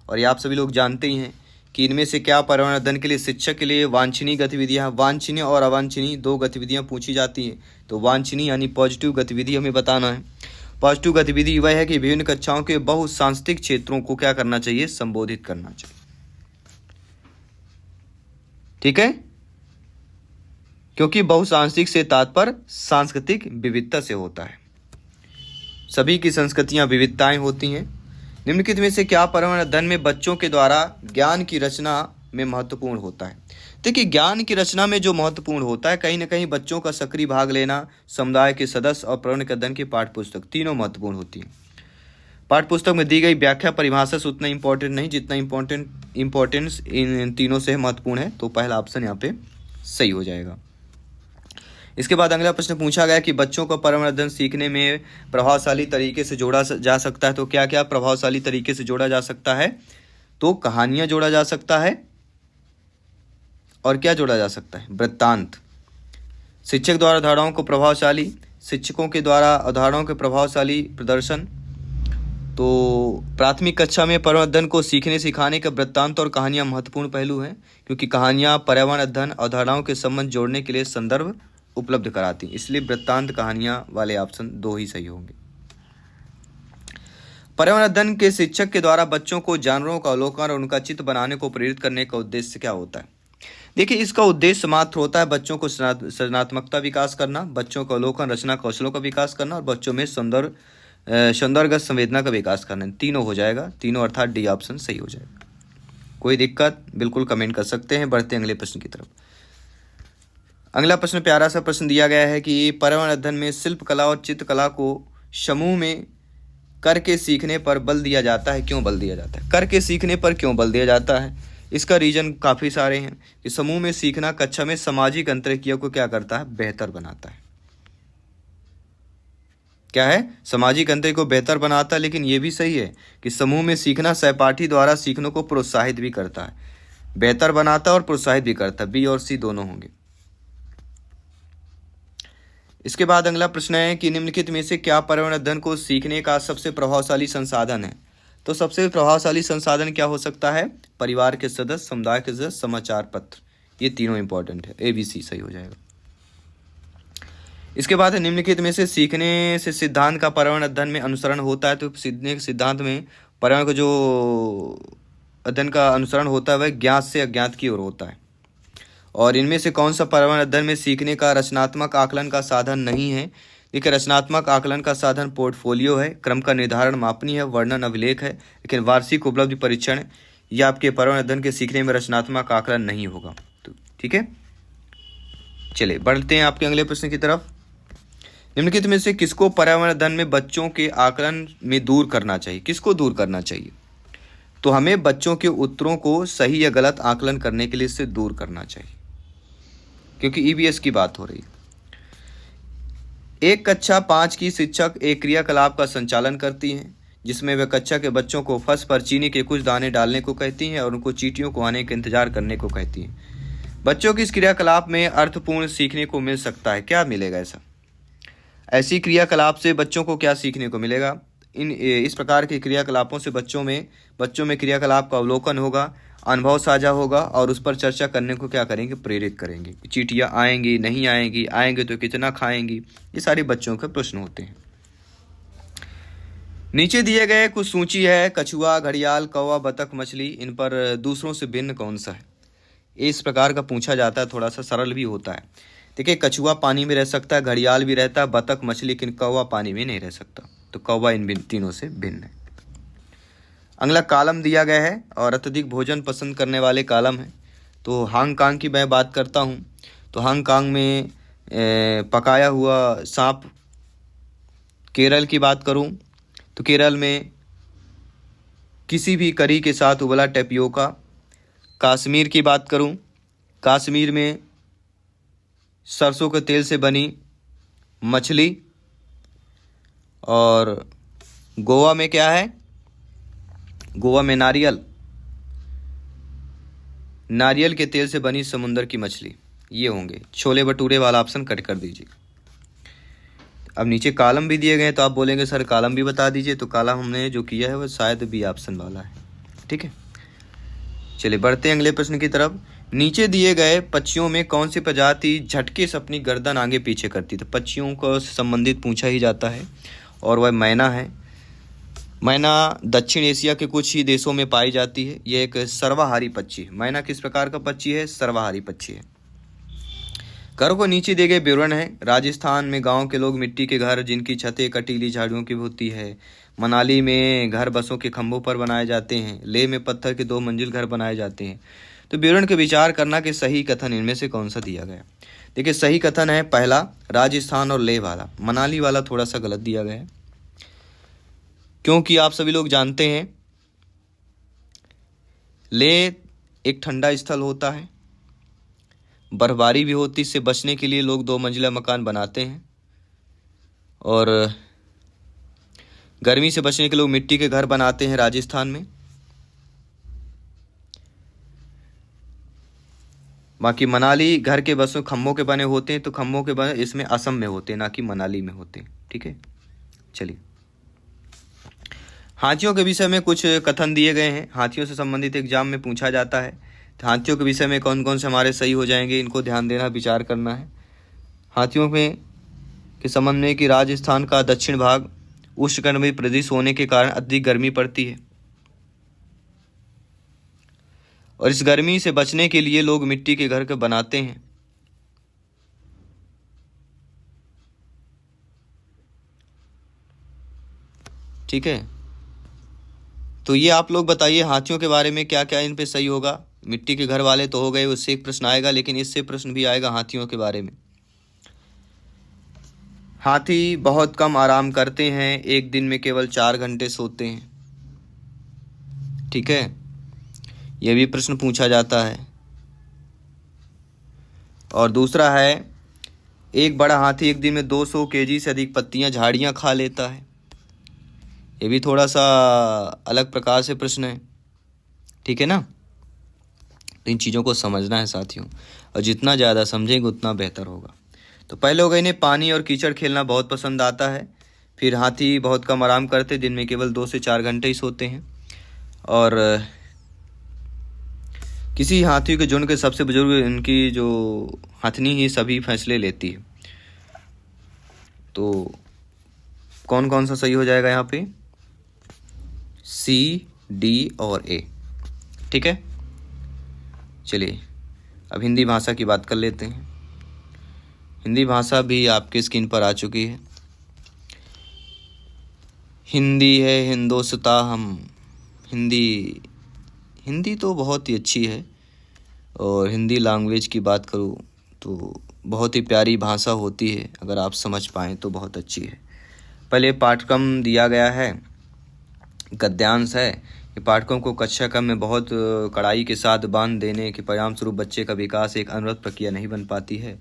और ये आप सभी लोग जानते ही हैं कि इनमें से क्या पर्यावरण अध्ययन के लिए शिक्षक के लिए वांछनीय गतिविधियाँ, वांछनीय और अवांछनीय 2 गतिविधियाँ पूछी जाती हैं। तो वांछनीय यानी पॉजिटिव गतिविधि हमें बताना है। पॉजिटिव गतिविधि वह है कि विभिन्न कक्षाओं के बहुसांस्कृतिक क्षेत्रों को क्या करना चाहिए, संबोधित करना चाहिए। ठीक है, क्योंकि बहुसांस्कृतिक से तात्पर्य सांस्कृतिक विविधता से होता है। सभी की संस्कृतियां विविधताएं होती हैं। निम्नलिखित में से क्या पर्यावरण अध्ययन में बच्चों के द्वारा ज्ञान की रचना में महत्वपूर्ण होता है। देखिए, ज्ञान की रचना में जो महत्वपूर्ण होता है, कहीं ना कहीं बच्चों का सक्रिय भाग लेना, समुदाय के सदस्य और पर्यावरण के अध्ययन की पाठ्यपुस्तक तीनों महत्वपूर्ण होती है। पाठ्यपुस्तक में दी गई व्याख्या परिभाषा से उतना इंपॉर्टेंट नहीं जितना इंपॉर्टेंस इन तीनों से महत्वपूर्ण है। तो पहला ऑप्शन यहाँ पे सही हो जाएगा। इसके बाद अगला प्रश्न पूछा गया कि बच्चों को पर्यावरण अध्ययन सीखने में प्रभावशाली तरीके से जोड़ा जा सकता है। तो क्या क्या प्रभावशाली तरीके से जोड़ा जा सकता है? तो कहानियां जोड़ा जा सकता है, और क्या जोड़ा जा सकता है? वृत्तांत। शिक्षक द्वारा अवधारणाओं को प्रभावशाली, शिक्षकों के द्वारा अवधारणाओं के प्रभावशाली प्रदर्शन। तो प्राथमिक कक्षा में पर्यावरण अध्ययन को सीखने सिखाने का वृत्तांत और कहानियां महत्वपूर्ण पहलू हैं, क्योंकि कहानियां पर्यावरण अध्ययन अवधारणाओं के संबंध जोड़ने के लिए संदर्भ उपलब्ध कराती, इसलिए वृत्तांत कहानियां वाले ऑप्शन 2 ही सही होंगे। पर्यावरण अध्ययन के शिक्षक के द्वारा बच्चों को जानवरों का अवलोकन और उनका चित्र बनाने को प्रेरित करने का उद्देश्य क्या होता है? देखिए, इसका उद्देश्य मात्र होता है बच्चों को सृजनात्मकता विकास करना, बच्चों का अवलोकन रचना कौशलों का विकास करना और बच्चों में सौंदर्यगत संवेदना का विकास करना। तीनों हो जाएगा, तीनों अर्थात डी ऑप्शन सही हो जाएगा। कोई दिक्कत बिल्कुल कमेंट कर सकते हैं। बढ़ते हैं अगले प्रश्न की तरफ। अगला प्रश्न प्यारा सा प्रश्न दिया गया है कि पर्यावरण अध्ययन में शिल्पकला और चित्रकला को समूह में करके सीखने पर बल दिया जाता है। क्यों बल दिया जाता है? करके सीखने पर क्यों बल दिया जाता है? इसका रीजन काफ़ी सारे हैं कि समूह में सीखना कक्षा में सामाजिक अंतरक्रिया को क्या करता है? बेहतर बनाता है। क्या है? सामाजिक अंतर को बेहतर बनाता है। लेकिन ये भी सही है कि समूह में सीखना सहपाठी द्वारा सीखने को प्रोत्साहित भी करता है, बेहतर बनाता है और प्रोत्साहित भी करता है। बी और सी दोनों होंगे। इसके बाद अगला प्रश्न है कि निम्नलिखित में से क्या पर्यावरण अध्ययन को सीखने का सबसे प्रभावशाली संसाधन है? तो सबसे प्रभावशाली संसाधन क्या हो सकता है? परिवार के सदस्य, समुदाय के सदस्य, समाचार पत्र। ये तीनों इंपॉर्टेंट है। ए बी सी सही हो जाएगा। इसके बाद है निम्नलिखित में से सीखने से सिद्धांत का पर्यावरण अध्ययन में अनुसरण होता है। तो सीखने के सिद्धांत में पर्यावरण का जो अध्ययन का अनुसरण होता है वह ज्ञात से अज्ञात की ओर होता है। और इनमें से कौन सा पर्यावरण अध्ययन में सीखने का रचनात्मक आकलन का साधन नहीं है? देखिए, रचनात्मक आकलन का साधन पोर्टफोलियो है, क्रम का निर्धारण मापनी है, वर्णन अभिलेख है। लेकिन वार्षिक उपलब्धि परीक्षण या आपके पर्यावरण अध्ययन के सीखने में रचनात्मक आकलन नहीं होगा। तो ठीक है, चलिए बढ़ते हैं आपके अगले प्रश्न की तरफ। निम्नलिखित में से किसको पर्यावरण अध्ययन में बच्चों के आकलन में दूर करना चाहिए? किसको दूर करना चाहिए? तो हमें बच्चों के उत्तरों को सही या गलत आकलन करने के लिए इससे दूर करना चाहिए। क्योंकि ईवीएस की बात हो रही है। एक कक्षा 5 की शिक्षक एक क्रियाकलाप का संचालन करती हैं जिसमें वे कक्षा के बच्चों को फर्श पर चीनी के कुछ दाने डालने को कहती हैं और उनको चींटियों को आने का इंतजार करने को कहती हैं। बच्चों की इस क्रियाकलाप में अर्थपूर्ण सीखने को मिल सकता है। क्या मिलेगा ऐसी क्रियाकलाप से बच्चों को क्या सीखने को मिलेगा? इस प्रकार के क्रियाकलापों से बच्चों में क्रियाकलाप का अवलोकन होगा, अनुभव साझा होगा और उस पर चर्चा करने को क्या करेंगे? प्रेरित करेंगे। चींटियाँ आएंगी, नहीं आएंगी, आएंगे तो कितना खाएंगी, ये सारे बच्चों के प्रश्न होते हैं। नीचे दिए गए कुछ सूची है। कछुआ, घड़ियाल, कौवा, बतख, मछली, इन पर दूसरों से भिन्न कौन सा है? इस प्रकार का पूछा जाता है, थोड़ा सा सरल भी होता है। देखिए, कछुआ पानी में रह सकता है, घड़ियाल भी रहता है, बतख, मछली, लेकिन कौवा पानी में नहीं रह सकता, तो कौवा इन तीनों से भिन्न है। अगला कॉलम दिया गया है और अत्यधिक भोजन पसंद करने वाले कॉलम है। तो हांगकांग की मैं बात करता हूँ तो हांगकांग में पकाया हुआ सांप। केरल की बात करूँ तो केरल में किसी भी करी के साथ उबला टेपियोका। कश्मीर की बात करूँ, कश्मीर में सरसों के तेल से बनी मछली। और गोवा में क्या है? गोवा में नारियल के तेल से बनी समुंदर की मछली। ये होंगे। छोले भटूरे वाला ऑप्शन कट कर दीजिए। अब नीचे कॉलम भी दिए गए हैं तो आप बोलेंगे सर कॉलम भी बता दीजिए, तो कॉलम हमने जो किया है वो शायद बी ऑप्शन वाला है। ठीक है, चलिए बढ़ते हैं अगले प्रश्न की तरफ। नीचे दिए गए पक्षियों में कौन सी प्रजाति झटके से अपनी गर्दन आगे पीछे करती? तो पक्षियों को संबंधित पूछा ही जाता है और वह मैना है। मैना दक्षिण एशिया के कुछ ही देशों में पाई जाती है। यह एक सर्वाहारी पक्षी है। मैना किस प्रकार का पक्षी है? सर्वाहारी पक्षी है। घरों को नीचे दिए गए विवरण है। राजस्थान में गांव के लोग मिट्टी के घर जिनकी छतें कटीली झाड़ियों की होती है। मनाली में घर बसों के खंभों पर बनाए जाते हैं। लेह में पत्थर के 2 मंजिल घर बनाए जाते हैं। तो विवरण के विचार करना कि सही कथन इनमें से कौन सा दिया गया। देखिए, सही कथन है पहला, राजस्थान और लेह वाला। मनाली वाला थोड़ा सा गलत दिया गया है, क्योंकि आप सभी लोग जानते हैं लेह एक ठंडा स्थल होता है, बर्फबारी भी होती, इससे बचने के लिए लोग 2 मंजिला मकान बनाते हैं। और गर्मी से बचने के लोग मिट्टी के घर बनाते हैं राजस्थान में। बाकी मनाली घर के बसों खम्भों के बने होते हैं, तो खम्भों के बने इसमें असम में होते हैं, ना कि मनाली में होते हैं। ठीक है, चलिए हाथियों के विषय में कुछ कथन दिए गए हैं। हाथियों से संबंधित एग्जाम में पूछा जाता है। तो हाथियों के विषय में कौन कौन से हमारे सही हो जाएंगे, इनको ध्यान देना, विचार करना है। हाथियों में के संबंध में कि राजस्थान का दक्षिण भाग उष्णकटिबंधीय प्रदेश होने के कारण अधिक गर्मी पड़ती है और इस गर्मी से बचने के लिए लोग मिट्टी के घर के बनाते हैं। ठीक है, तो ये आप लोग बताइए हाथियों के बारे में क्या क्या इन पे सही होगा। मिट्टी के घर वाले तो हो गए, उससे एक प्रश्न आएगा, लेकिन इससे प्रश्न भी आएगा हाथियों के बारे में। हाथी बहुत कम आराम करते हैं, एक दिन में केवल 4 घंटे सोते हैं। ठीक है, यह भी प्रश्न पूछा जाता है। और दूसरा है, एक बड़ा हाथी एक दिन में 200 केजी से अधिक पत्तियां झाड़ियां खा लेता है। ये भी थोड़ा सा अलग प्रकार से प्रश्न है। ठीक है ना, तो इन चीज़ों को समझना है साथियों, और जितना ज़्यादा समझेंगे उतना बेहतर होगा। तो पहले हो गए, इन्हें पानी और कीचड़ खेलना बहुत पसंद आता है। फिर हाथी बहुत कम आराम करते, दिन में केवल 2 से 4 घंटे ही सोते हैं। और किसी हाथी के झुंड के सबसे बुजुर्ग इनकी जो हथनी ही सभी फैसले लेती है। तो कौन कौन सा सही हो जाएगा यहाँ पे? सी, डी और ए। ठीक है, चलिए अब हिंदी भाषा की बात कर लेते हैं। हिंदी भाषा भी आपके स्क्रीन पर आ चुकी है। हिंदी है हिंदोस्ता हम। हिंदी तो बहुत ही अच्छी है, और हिंदी लैंग्वेज की बात करूँ तो बहुत ही प्यारी भाषा होती है। अगर आप समझ पाएँ तो बहुत अच्छी है। पहले पाठ्यक्रम दिया गया है, गद्यांश है, ये पाठ्यक्रम को कक्षा क्रम में बहुत कड़ाई के साथ बांध देने के परिणाम स्वरूप बच्चे का विकास एक अनवरत प्रक्रिया नहीं बन पाती है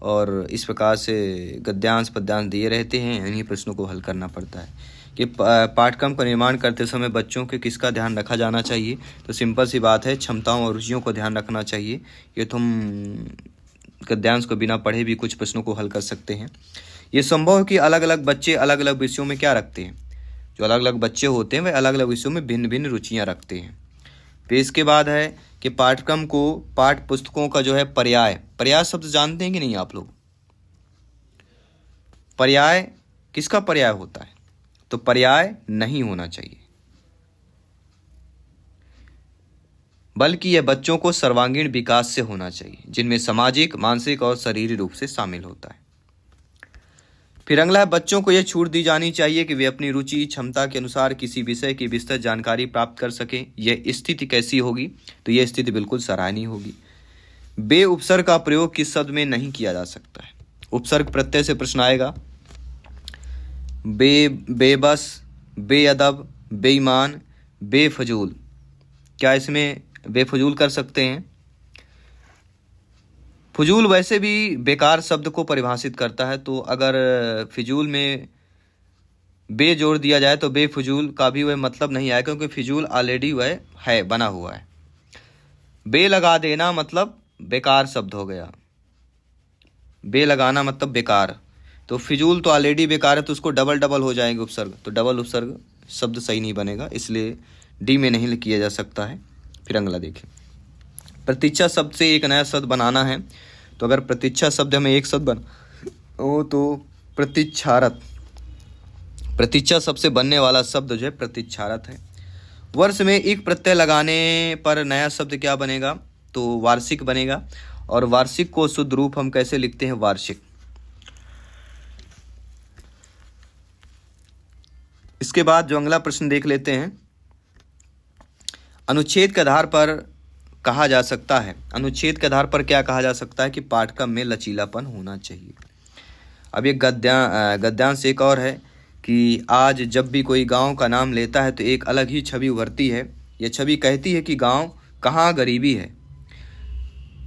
और इस प्रकार से गद्यांश पद्यांश दिए रहते हैं, इन्हीं प्रश्नों को हल करना पड़ता है। कि पाठ्यक्रम का निर्माण करते समय बच्चों के किसका ध्यान रखा जाना चाहिए, तो सिंपल सी बात है, क्षमताओं और रुचियों को ध्यान रखना चाहिए। ये तो हम गद्यांश को बिना पढ़े भी कुछ प्रश्नों को हल कर सकते हैं। ये संभव है कि अलग अलग बच्चे अलग अलग विषयों में क्या रखते हैं, जो अलग अलग बच्चे होते हैं वे अलग अलग विषयों में भिन्न भिन्न रुचियाँ रखते हैं। फिर इसके बाद है कि पाठ्यक्रम को पाठ्य पुस्तकों का जो है पर्याय शब्द जानते हैं कि नहीं आप लोग? पर्याय किसका पर्याय होता है? तो पर्याय नहीं होना चाहिए, बल्कि यह बच्चों को सर्वांगीण विकास से होना चाहिए, जिनमें सामाजिक, मानसिक और शारीरिक रूप से शामिल होता है। फिर अगला है, बच्चों को यह छूट दी जानी चाहिए कि वे अपनी रुचि क्षमता के अनुसार किसी विषय की विस्तृत जानकारी प्राप्त कर सकें। यह स्थिति कैसी होगी? तो यह स्थिति बिल्कुल सराहनीय होगी। बे उपसर्ग का प्रयोग किस शब्द में नहीं किया जा सकता है? उपसर्ग प्रत्यय से प्रश्न आएगा। बेबस, बेअदब, बेईमान, बेफजूल, क्या इसमें बेफजूल कर सकते हैं? फजूल वैसे भी बेकार शब्द को परिभाषित करता है, तो अगर फिजूल में बे जोड़ दिया जाए तो बेफजूल का भी वह मतलब नहीं आएगा, क्योंकि फिजूल ऑलरेडी वह है, बना हुआ है। बे लगा देना मतलब बेकार शब्द हो गया, बे लगाना मतलब बेकार, तो फिजूल तो ऑलरेडी बेकार है, तो उसको डबल डबल हो जाएंगे उपसर्ग, तो डबल उपसर्ग शब्द सही नहीं बनेगा, इसलिए डी में नहीं किया जा सकता है। फिर अगला देखें, प्रतीक्षा शब्द से एक नया शब्द बनाना है, तो अगर प्रतीक्षा शब्द हमें एक शब्द बना तो प्रतीक्षारत, प्रतीक्षा शब्द से बनने वाला शब्द जो है प्रतीक्षारत है। वर्ष में एक प्रत्यय लगाने पर नया शब्द क्या बनेगा? तो वार्षिक बनेगा, और वार्षिक को शुद्ध रूप हम कैसे लिखते हैं? वार्षिक। इसके बाद जो अगला प्रश्न देख लेते हैं, अनुच्छेद के आधार पर कहा जा सकता है, अनुच्छेद के आधार पर क्या कहा जा सकता है? कि पाठ्यक्रम में लचीलापन होना चाहिए। अब ये गद्यांश एक और है कि आज जब भी कोई गांव का नाम लेता है तो एक अलग ही छवि उभरती है। यह छवि कहती है कि गांव कहाँ गरीबी है।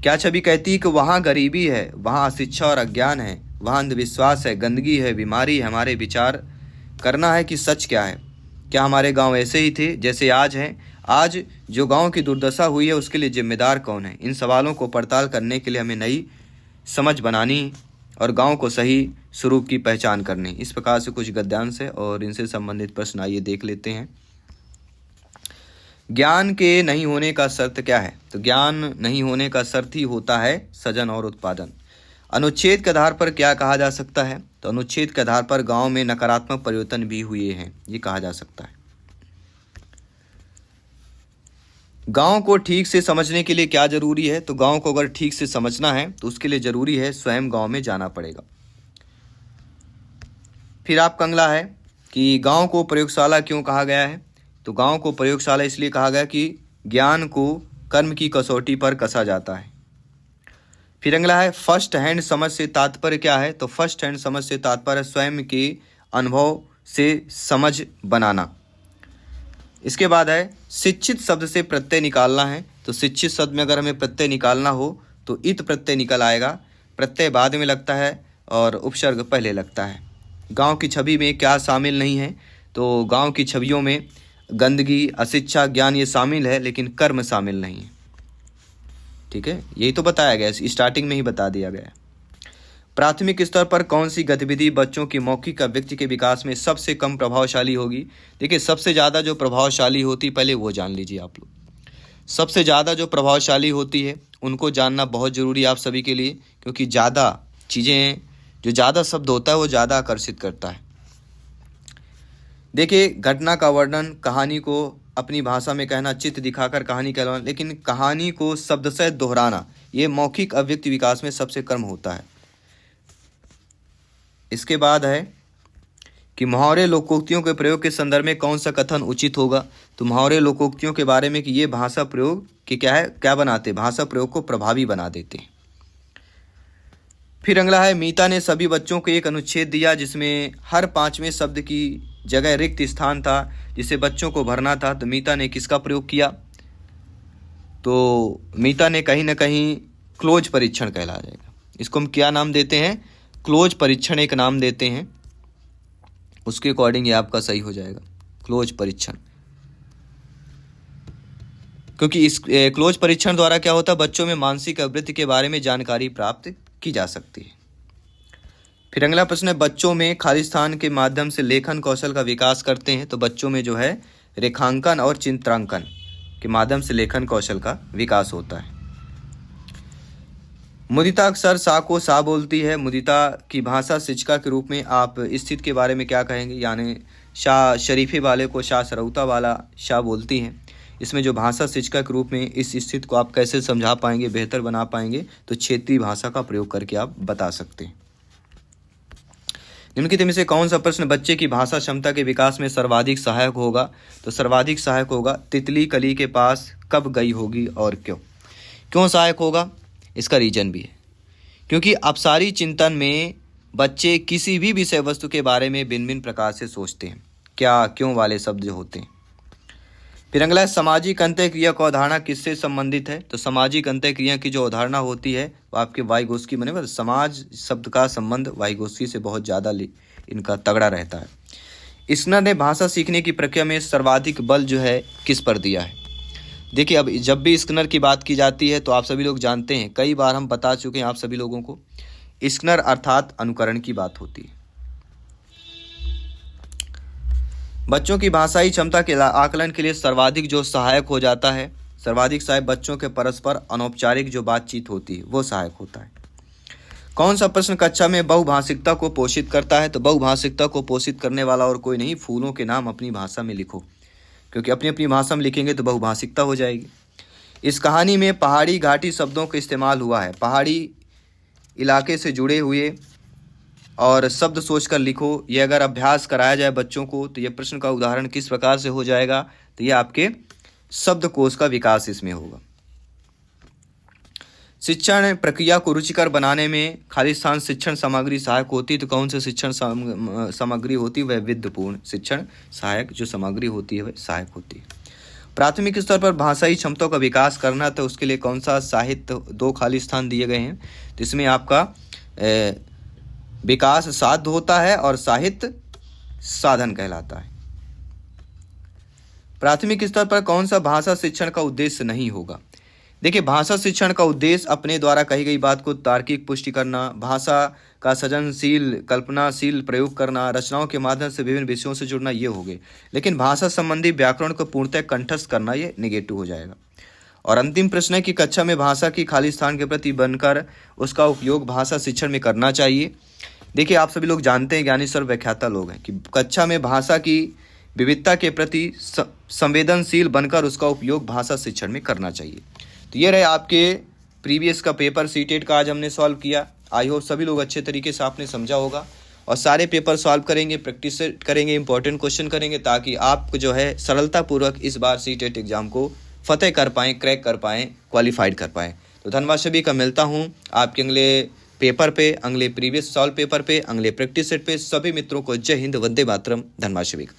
क्या छवि कहती है? कि वहाँ गरीबी है, वहाँ अशिक्षा और अज्ञान है, वहाँ अंधविश्वास है, गंदगी है, बीमारी है। हमारे विचार करना है कि सच क्या है। क्या हमारे गांव ऐसे ही थे जैसे आज हैं? आज जो गांव की दुर्दशा हुई है उसके लिए जिम्मेदार कौन है? इन सवालों को पड़ताल करने के लिए हमें नई समझ बनानी और गांव को सही स्वरूप की पहचान करनी। इस प्रकार से कुछ गद्यांश है और इनसे संबंधित प्रश्न आइए देख लेते हैं। ज्ञान के नहीं होने का शर्त क्या है? तो ज्ञान नहीं होने का शर्त ही होता है सृजन और उत्पादन। अनुच्छेद के आधार पर क्या कहा जा सकता है? तो अनुच्छेद के आधार पर गांव में नकारात्मक परिवर्तन भी हुए हैं, ये कहा जा सकता है। गांव को ठीक से समझने के लिए क्या जरूरी है? तो गांव को अगर ठीक से समझना है तो उसके लिए जरूरी है स्वयं गांव में जाना पड़ेगा। फिर आपका अगला है कि गांव को प्रयोगशाला क्यों कहा गया है? तो गांव को प्रयोगशाला इसलिए कहा गया कि ज्ञान को कर्म की कसौटी पर कसा जाता है। फिर अगला है फर्स्ट हैंड समझ से तात्पर्य क्या है? तो फर्स्ट हैंड समझ से तात्पर्य स्वयं के अनुभव से समझ बनाना। इसके बाद है शिक्षित शब्द से प्रत्यय निकालना है। तो शिक्षित शब्द में अगर हमें प्रत्यय निकालना हो तो इत प्रत्यय निकल आएगा, प्रत्यय बाद में लगता है और उपसर्ग पहले लगता है। गांव की छवि में क्या शामिल नहीं है? तो गांव की छवियों में गंदगी, अशिक्षा, ज्ञान ये शामिल है, लेकिन कर्म शामिल नहीं है। ठीक है, यही तो बताया गया, स्टार्टिंग में ही बता दिया गया। प्राथमिक स्तर पर कौन सी गतिविधि बच्चों की मौखिक अभिव्यक्ति के विकास में सबसे कम प्रभावशाली होगी? देखिए, सबसे ज़्यादा जो प्रभावशाली होती, पहले वो जान लीजिए आप लोग। सबसे ज़्यादा जो प्रभावशाली होती है उनको जानना बहुत ज़रूरी है आप सभी के लिए, क्योंकि ज़्यादा चीज़ें, जो ज़्यादा शब्द होता है वो ज़्यादा आकर्षित करता है। देखिए, घटना का वर्णन, कहानी को अपनी भाषा में कहना, चित्र दिखाकर कहानी कहलाना, लेकिन कहानी को शब्द से दोहराना, ये मौखिक अभिव्यक्ति विकास में सबसे कम होता है। इसके बाद है कि मुहावरे लोकोक्तियों के प्रयोग के संदर्भ में कौन सा कथन उचित होगा? तो मुहावरे लोकोक्तियों के बारे में कि ये भाषा प्रयोग की क्या बनाते, भाषा प्रयोग को प्रभावी बना देते हैं। फिर अगला है मीता ने सभी बच्चों को एक अनुच्छेद दिया जिसमें हर 5वें शब्द की जगह रिक्त स्थान था जिसे बच्चों को भरना था, तो मीता ने किसका प्रयोग किया? तो मीता ने कहीं ना कहीं क्लोज परीक्षण कहला जाएगा। इसको हम क्या नाम देते हैं? क्लोज परीक्षण एक नाम देते हैं। उसके अकॉर्डिंग ये आपका सही हो जाएगा, क्लोज परीक्षण। क्योंकि इस क्लोज परीक्षण द्वारा क्या होता है, बच्चों में मानसिक अभिवृद्धि के बारे में जानकारी प्राप्त की जा सकती है। फिर अगला प्रश्न है, बच्चों में खाली स्थान के माध्यम से लेखन कौशल का विकास करते हैं। तो बच्चों में जो है रेखांकन और चित्रांकन के माध्यम से लेखन कौशल का विकास होता है। मुदिता अक्सर सा को सा बोलती है। मुदिता की भाषा शिक्षिका के रूप में आप स्थित के बारे में क्या कहेंगे? यानी शाह शरीफे वाले को शाह सरौता वाला शाह बोलती हैं। इसमें जो भाषा शिक्षिका के रूप में इस स्थिति को आप कैसे समझा पाएंगे, बेहतर बना पाएंगे? तो क्षेत्रीय भाषा का प्रयोग करके आप बता सकते हैं। निम्नलिखित में से कौन सा प्रश्न बच्चे की भाषा क्षमता के विकास में सर्वाधिक सहायक होगा? तो सर्वाधिक सहायक होगा, तितली कली के पास कब गई होगी और क्यों? क्यों सहायक होगा? इसका रीजन भी है, क्योंकि अपसारी चिंतन में बच्चे किसी भी विषय वस्तु के बारे में भिन्न भिन्न प्रकार से सोचते हैं। क्या क्यों वाले शब्द जो होते हैं। फिर अगला है, सामाजिक अंतःक्रिया का अवधारणा किससे संबंधित है? तो सामाजिक अंतःक्रिया की जो अवधारणा होती है वो आपके वाइगोत्स्की बने पर समाज शब्द का संबंध वाइगोत्स्की से बहुत ज़्यादा इनका तगड़ा रहता है। स्किनर ने भाषा सीखने की प्रक्रिया में सर्वाधिक बल जो है किस पर दिया है? देखिए, अब जब भी स्किनर की बात की जाती है तो आप सभी लोग जानते हैं, कई बार हम बता चुके हैं आप सभी लोगों को, स्किनर अर्थात अनुकरण की बात होती है। बच्चों की भाषाई क्षमता के आकलन के लिए सर्वाधिक जो सहायक हो जाता है, सर्वाधिक सहायक बच्चों के परस्पर अनौपचारिक जो बातचीत होती है वो सहायक होता है। कौन सा प्रश्न कक्षा में बहुभाषिकता को पोषित करता है? तो बहुभाषिकता को पोषित करने वाला और कोई नहीं, फूलों के नाम अपनी भाषा में लिखो, क्योंकि अपनी अपनी भाषा में लिखेंगे तो बहुभाषिकता हो जाएगी। इस कहानी में पहाड़ी घाटी शब्दों का इस्तेमाल हुआ है। पहाड़ी इलाके से जुड़े हुए और शब्द सोचकर लिखो। ये अगर अभ्यास कराया जाए बच्चों को तो ये प्रश्न का उदाहरण किस प्रकार से हो जाएगा? तो ये आपके शब्दकोश का विकास इसमें होगा। शिक्षण प्रक्रिया को रुचिकर बनाने में खालिस्तान शिक्षण सामग्री सहायक होती है। तो कौन सी शिक्षण सामग्री होती है? वह विद्यपूर्ण शिक्षण सहायक जो सामग्री होती है वह सहायक होती है। प्राथमिक स्तर पर भाषाई क्षमताओं का विकास करना, तो उसके लिए कौन सा साहित्य 2 खाली स्थान दिए गए हैं। तो इसमें आपका विकास साध्य होता है और साहित्य साधन कहलाता है। प्राथमिक स्तर पर कौन सा भाषा शिक्षण का उद्देश्य नहीं होगा? देखिए, भाषा शिक्षण का उद्देश्य अपने द्वारा कही गई बात को तार्किक पुष्टि करना, भाषा का सृजनशील कल्पनाशील प्रयोग करना, रचनाओं के माध्यम से विभिन्न विषयों से जुड़ना, ये हो गए। लेकिन भाषा संबंधी व्याकरण को पूर्णतः कंठस्थ करना ये नेगेटिव हो जाएगा। और अंतिम प्रश्न है कि कक्षा में भाषा की खाली स्थान के प्रति बनकर उसका उपयोग भाषा शिक्षण में करना चाहिए। देखिए, आप सभी लोग जानते हैं, ज्ञानी सर्व व्याख्याता लोग हैं, कि कक्षा में भाषा की विविधता के प्रति संवेदनशील बनकर उसका उपयोग भाषा शिक्षण में करना चाहिए। तो ये रहे आपके प्रीवियस का पेपर सीटेट का आज हमने सॉल्व किया। आई होप सभी लोग अच्छे तरीके से आपने समझा होगा और सारे पेपर सॉल्व करेंगे, प्रैक्टिस करेंगे, इंपॉर्टेंट क्वेश्चन करेंगे, ताकि आप जो है सरलतापूर्वक इस बार सीटेट एग्जाम को फतेह कर पाएँ, क्रैक कर पाएँ, क्वालिफाइड कर पाएँ। तो धन्यवाद सभी का। मिलता हूँ आपके अगले पेपर पे, अगले प्रीवियस सॉल्व पेपर पे, अगले प्रैक्टिस सेट पे। सभी मित्रों को जय हिंद, वंदे मातरम। धन्यवाद सभी का।